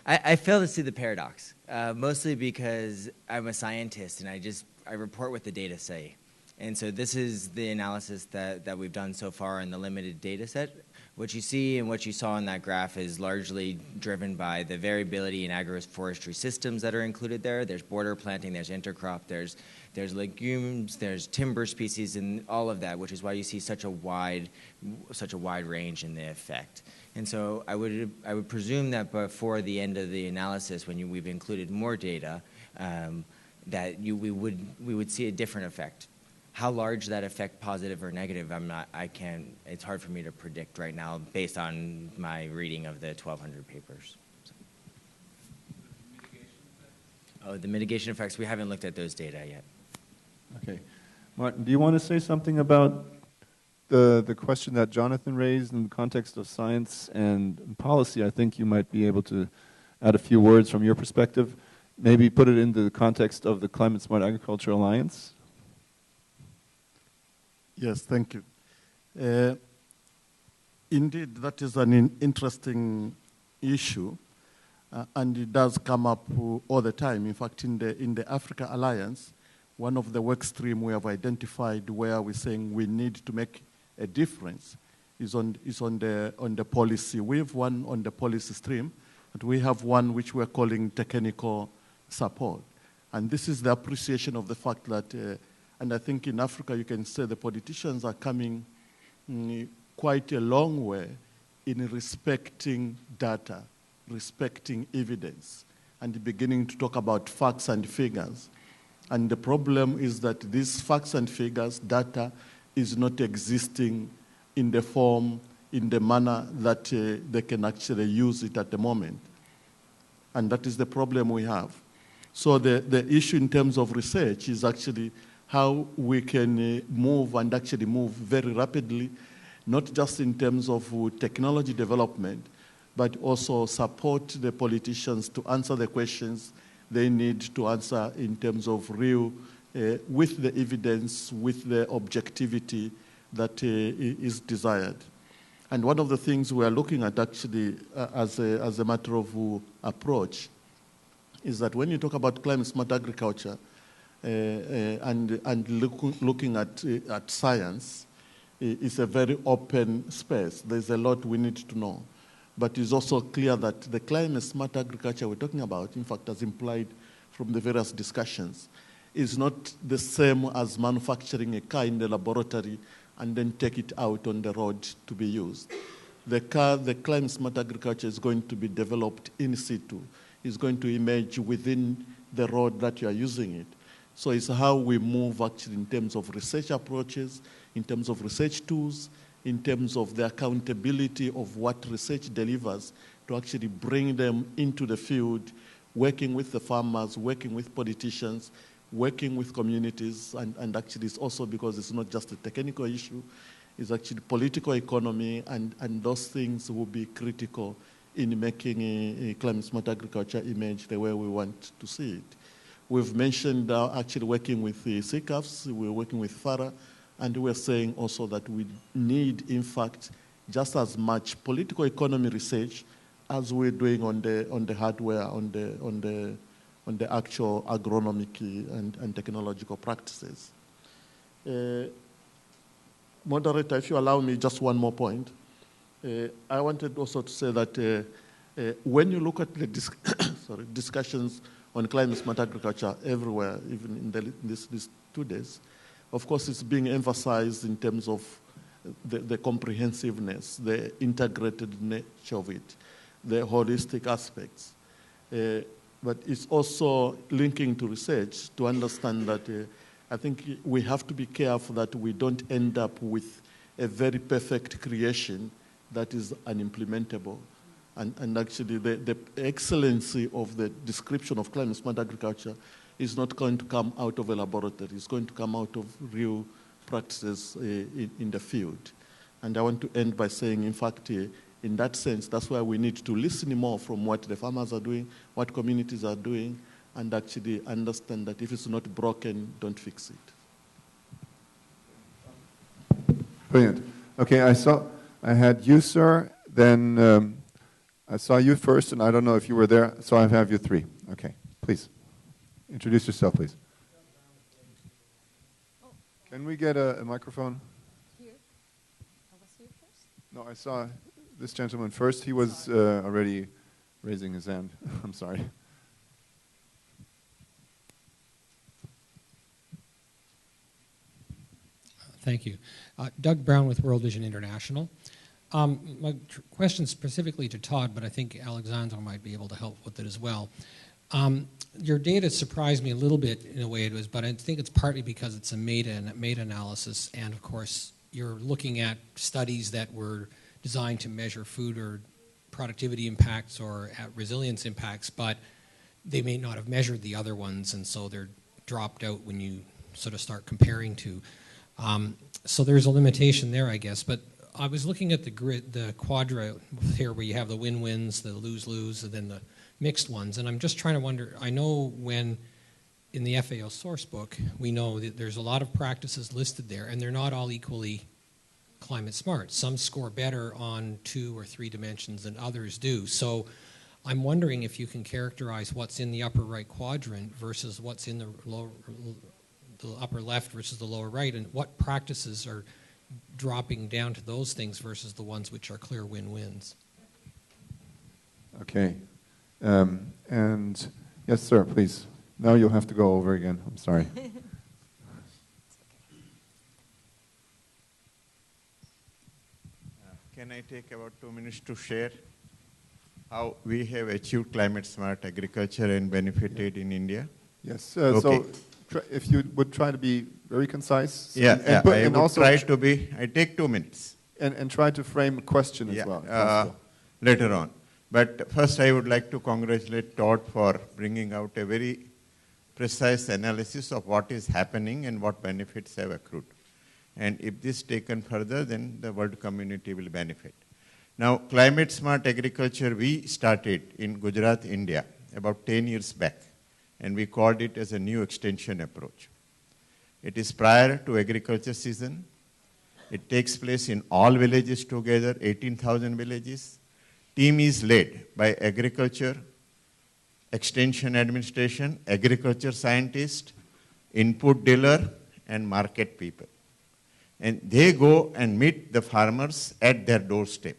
I fail to see the paradox, mostly because I'm a scientist and I report what the data say. And so this is the analysis that we've done so far in the limited data set. What you see and what you saw in that graph is largely driven by the variability in agroforestry systems that are included there. There's border planting, there's intercrop, there's legumes, there's timber species, and all of that, which is why you see such a wide range in the effect. And so I would presume that before the end of the analysis, when we've included more data, that we would see a different effect. How large that effect, positive or negative, it's hard for me to predict right now based on my reading of the 1,200 papers. Oh, the mitigation effects, we haven't looked at those data yet. Okay. Martin, do you want to say something about the question that Jonathan raised in the context of science and policy? I think you might be able to add a few words from your perspective, maybe put it into the context of the Climate Smart Agriculture Alliance. Yes, thank you. Indeed, that is an interesting issue, and it does come up all the time. In fact, in the Africa Alliance, one of the work stream we have identified where we're saying we need to make a difference is on the policy. We have one on the policy stream, but we have one which we're calling technical support. And this is the appreciation of the fact that, and I think in Africa you can say the politicians are coming quite a long way in respecting data, respecting evidence, and beginning to talk about facts and figures. And the problem is that these facts and figures, data, is not existing in the form, in the manner that they can actually use it at the moment. And that is the problem we have. So the issue in terms of research is actually how we can move and actually move very rapidly, not just in terms of technology development, but also support the politicians to answer the questions they need to answer in terms of real, with the evidence, with the objectivity that is desired. And one of the things we are looking at actually as a matter of approach is that when you talk about climate smart agriculture and looking at science, it's a very open space. There's a lot we need to know. But it's also clear that the climate smart agriculture we're talking about, in fact, as implied from the various discussions, is not the same as manufacturing a car in the laboratory and then take it out on the road to be used. The climate smart agriculture is going to be developed in situ. It's going to emerge within the road that you are using it. So it's how we move actually in terms of research approaches, in terms of research tools, in terms of the accountability of what research delivers to actually bring them into the field, working with the farmers, working with politicians, working with communities, and actually it's also because it's not just a technical issue, it's actually political economy, and those things will be critical in making a climate smart agriculture emerge the way we want to see it. We've mentioned actually working with the CCAFs, we're working with FARA, and we're saying also that we need, in fact, just as much political economy research as we're doing on the hardware, on the actual agronomic and technological practices. Moderator, if you allow me just one more point. I wanted also to say that when you look at the discussions on climate smart agriculture everywhere, even in these 2 days, of course, it's being emphasized in terms of the comprehensiveness, the integrated nature of it, the holistic aspects. But it's also linking to research to understand that I think we have to be careful that we don't end up with a very perfect creation that is unimplementable. And actually, the excellency of the description of climate smart agriculture is not going to come out of a laboratory. It's going to come out of real practices in the field. And I want to end by saying, in fact, in that sense, that's why we need to listen more from what the farmers are doing, what communities are doing, and actually understand that if it's not broken, don't fix it. Brilliant. Okay, I had you, sir, then I saw you first, and I don't know if you were there, so I have you three. Okay, please. Introduce yourself, please. Can we get a microphone? Here. I was here first. No, I saw this gentleman first. He was already raising his hand. I'm sorry. Thank you. Doug Brown with World Vision International. My question specifically to Todd, but I think Alexandra might be able to help with it as well. Your data surprised me a little bit in a way it was, but I think it's partly because it's a meta-analysis, and of course you're looking at studies that were designed to measure food or productivity impacts or resilience impacts, but they may not have measured the other ones, and so they're dropped out when you sort of start comparing to. So there's a limitation there, I guess, but I was looking at the grid, the quadra here where you have the win-wins, the lose-lose, and then the mixed ones, and I'm just trying to wonder, I know when in the FAO source book, we know that there's a lot of practices listed there, and they're not all equally climate smart. Some score better on 2 or 3 dimensions than others do. So I'm wondering if you can characterize what's in the upper right quadrant versus what's in the upper left versus the lower right, and what practices are dropping down to those things versus the ones which are clear win-wins. Okay. And yes, sir, please. Now you'll have to go over again. I'm sorry. Can I take about 2 minutes to share how we have achieved climate smart agriculture and benefited in India? Yes. Okay. So if you would try to be very concise. Yeah, I would also try to be. I take 2 minutes. And try to frame a question as well. Later on. But first I would like to congratulate Todd for bringing out a very precise analysis of what is happening and what benefits have accrued. And if this taken further, then the world community will benefit. Now, climate smart agriculture, we started in Gujarat, India, about 10 years back, and we called it as a new extension approach. It is prior to agriculture season. It takes place in all villages together, 18,000 villages. Team is led by agriculture, extension administration, agriculture scientist, input dealer, and market people. And they go and meet the farmers at their doorstep,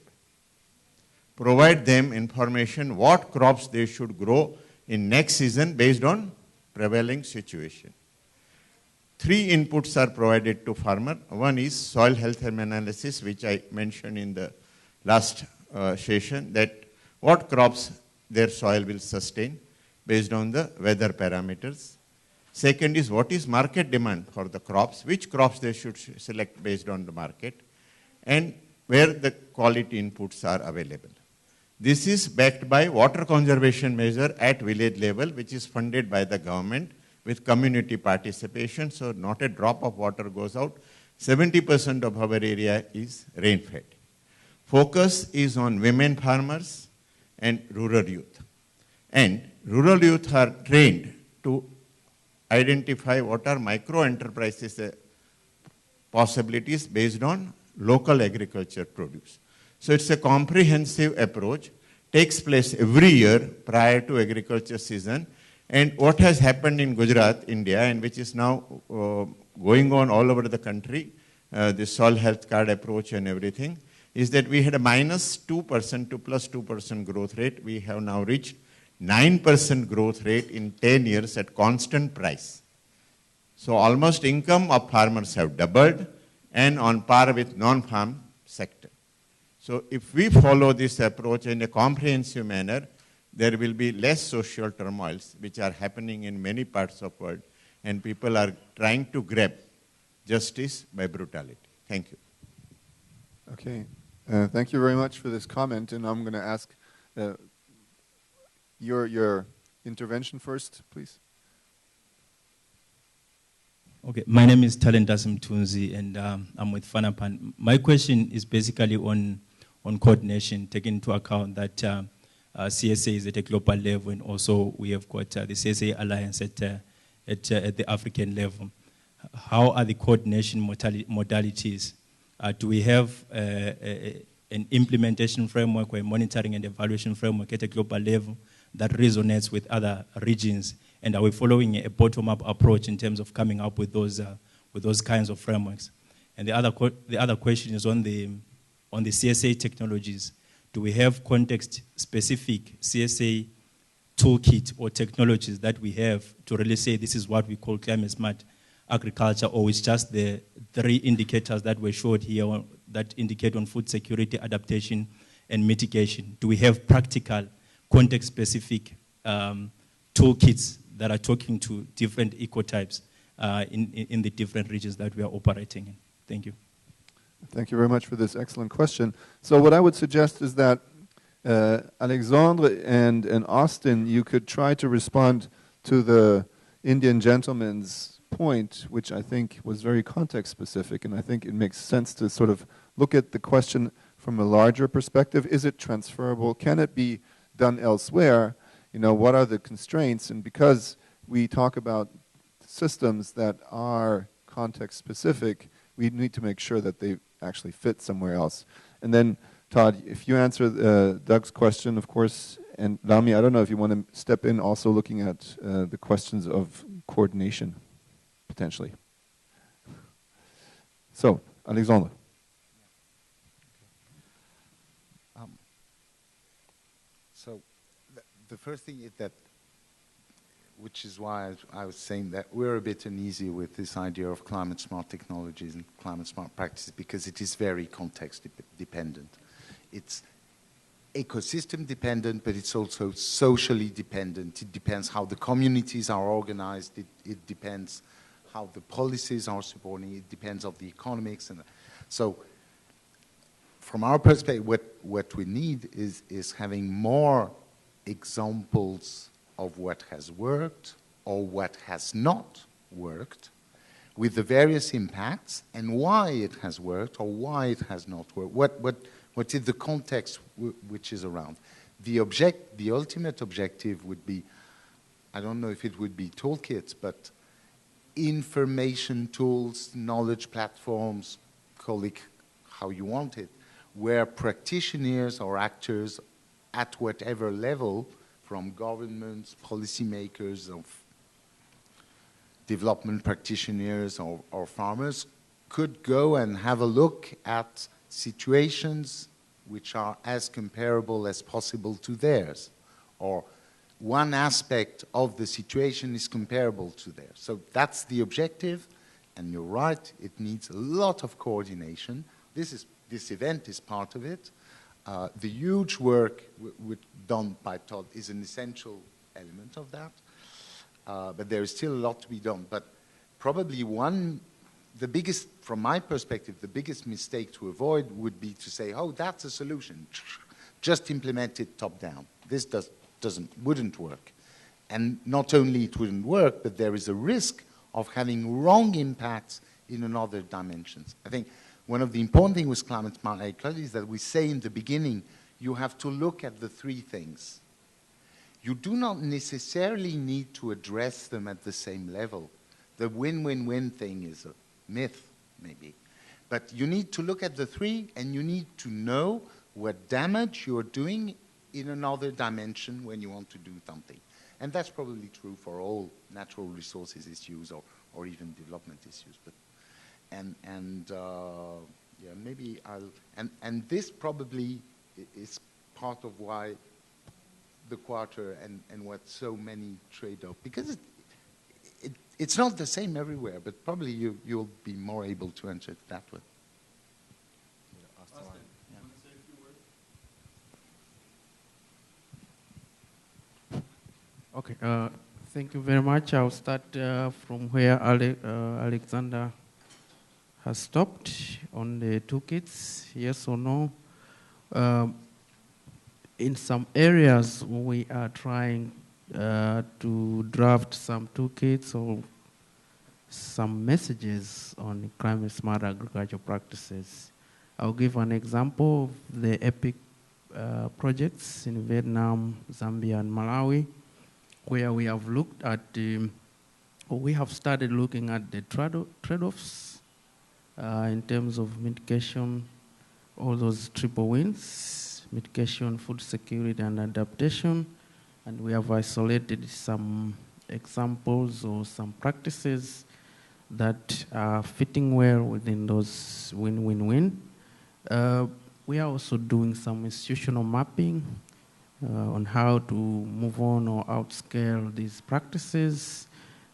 provide them information what crops they should grow in next season based on prevailing situation. 3 inputs are provided to farmer. One is soil health analysis, which I mentioned in the last session, that what crops their soil will sustain based on the weather parameters. Second is what is market demand for the crops, which crops they should select based on the market, and where the quality inputs are available. This is backed by water conservation measure at village level, which is funded by the government with community participation, so not a drop of water goes out. 70% of our area is rain-fed. Focus is on women farmers and rural youth. And rural youth are trained to identify what are micro-enterprises possibilities based on local agriculture produce. So it's a comprehensive approach, takes place every year prior to agriculture season. And what has happened in Gujarat, India, and which is now going on all over the country, the soil health card approach and everything, is that we had a -2% to +2% growth rate. We have now reached 9% growth rate in 10 years at constant price. So almost income of farmers have doubled and on par with non-farm sector. So if we follow this approach in a comprehensive manner, there will be less social turmoils which are happening in many parts of the world, and people are trying to grab justice by brutality. Thank you. Okay. Thank you very much for this comment, and I'm going to ask your intervention first, please. Okay, my name is Talendasim Tunzi, and I'm with FANAPAN. My question is basically on coordination, taking into account that CSA is at a global level, and also we have got the CSA Alliance at the African level. How are the coordination modalities? Do we have an implementation framework or a monitoring and evaluation framework at a global level that resonates with other regions? And are we following a bottom-up approach in terms of coming up with those kinds of frameworks? And the other question is on the CSA technologies. Do we have context-specific CSA toolkit or technologies that we have to really say this is what we call climate smart agriculture, or it's just the 3 indicators that were showed here that indicate on food security, adaptation, and mitigation? Do we have practical, context-specific toolkits that are talking to different ecotypes in the different regions that we are operating in? Thank you. Thank you very much for this excellent question. So what I would suggest is that Alexandre and Austin, you could try to respond to the Indian gentleman's point, which I think was very context-specific, and I think it makes sense to sort of look at the question from a larger perspective. Is it transferable? Can it be done elsewhere? You know, what are the constraints? And because we talk about systems that are context-specific, we need to make sure that they actually fit somewhere else. And then, Todd, if you answer Doug's question, of course, and Rami, I don't know if you want to step in also looking at the questions of coordination, potentially. So, Alexandre. So the first thing is that, which is why I was saying that we're a bit uneasy with this idea of climate smart technologies and climate smart practices, because it is very context dependent. It's ecosystem dependent, but it's also socially dependent. It depends how the communities are organized. It depends how the policies are supporting. It depends on the economics. And so from our perspective, what we need is having more examples of what has worked or what has not worked, with the various impacts and why it has worked or why it has not worked. What is the context which is around? The ultimate objective would be, I don't know if it would be toolkits, but information tools, knowledge platforms, call it how you want it, where practitioners or actors at whatever level, from governments, policymakers, of development practitioners or farmers, could go and have a look at situations which are as comparable as possible to theirs, or one aspect of the situation is comparable to theirs. So that's the objective, and you're right, it needs a lot of coordination. This event is part of it. The huge work done by Todd is an essential element of that, but there is still a lot to be done. But probably the biggest, from my perspective, the biggest mistake to avoid would be to say, oh, that's a solution. Just implement it top down. This wouldn't work. And not only it wouldn't work, but there is a risk of having wrong impacts in another dimensions. I think one of the important things with climate smart agriculture is that we say in the beginning, you have to look at the three things. You do not necessarily need to address them at the same level. The win-win-win thing is a myth, maybe. But you need to look at the three, and you need to know what damage you're doing in another dimension when you want to do something. And that's probably true for all natural resources issues or even development issues. But yeah, maybe and this probably is part of why the Quarter and what so many trade off, because it's not the same everywhere, but probably you'll be more able to answer it that way. Okay, thank you very much. I'll start from where Alexander has stopped on the toolkits, yes or no. In some areas, we are trying to draft some toolkits or some messages on climate smart agriculture practices. I'll give an example of the EPIC projects in Vietnam, Zambia, and Malawi, where we have looked at we have started looking at the trade-offs in terms of mitigation, all those triple wins, mitigation, food security, and adaptation. And we have isolated some examples or some practices that are fitting well within those win-win-win. We are also doing some institutional mapping on how to move on or outscale these practices.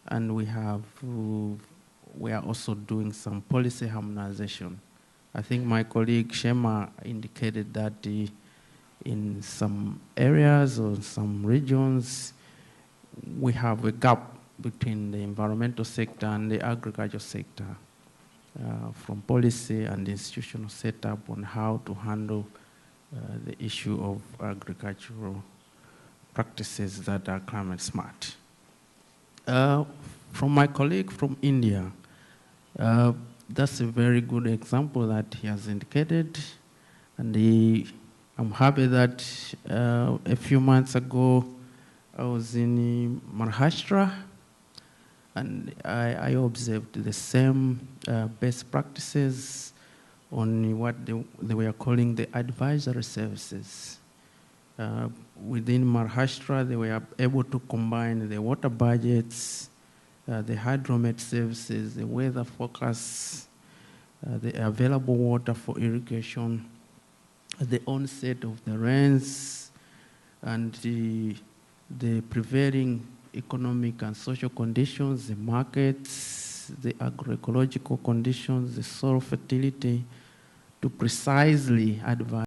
And we are also doing some policy harmonization. I think my colleague Shema indicated that in some areas or some regions, we have a gap between the environmental sector and the agriculture sector from policy and institutional setup on how to handle the issue of agricultural practices that are climate smart. From my colleague from India, that's a very good example that he has indicated, and I'm happy that a few months ago I was in Maharashtra, and I observed the same best practices on what they were calling the advisory services. Within Maharashtra, they were able to combine the water budgets, the hydromet services, the weather forecasts, the available water for irrigation, the onset of the rains, and the prevailing economic and social conditions, the markets, the agroecological conditions, the soil fertility, to precisely advise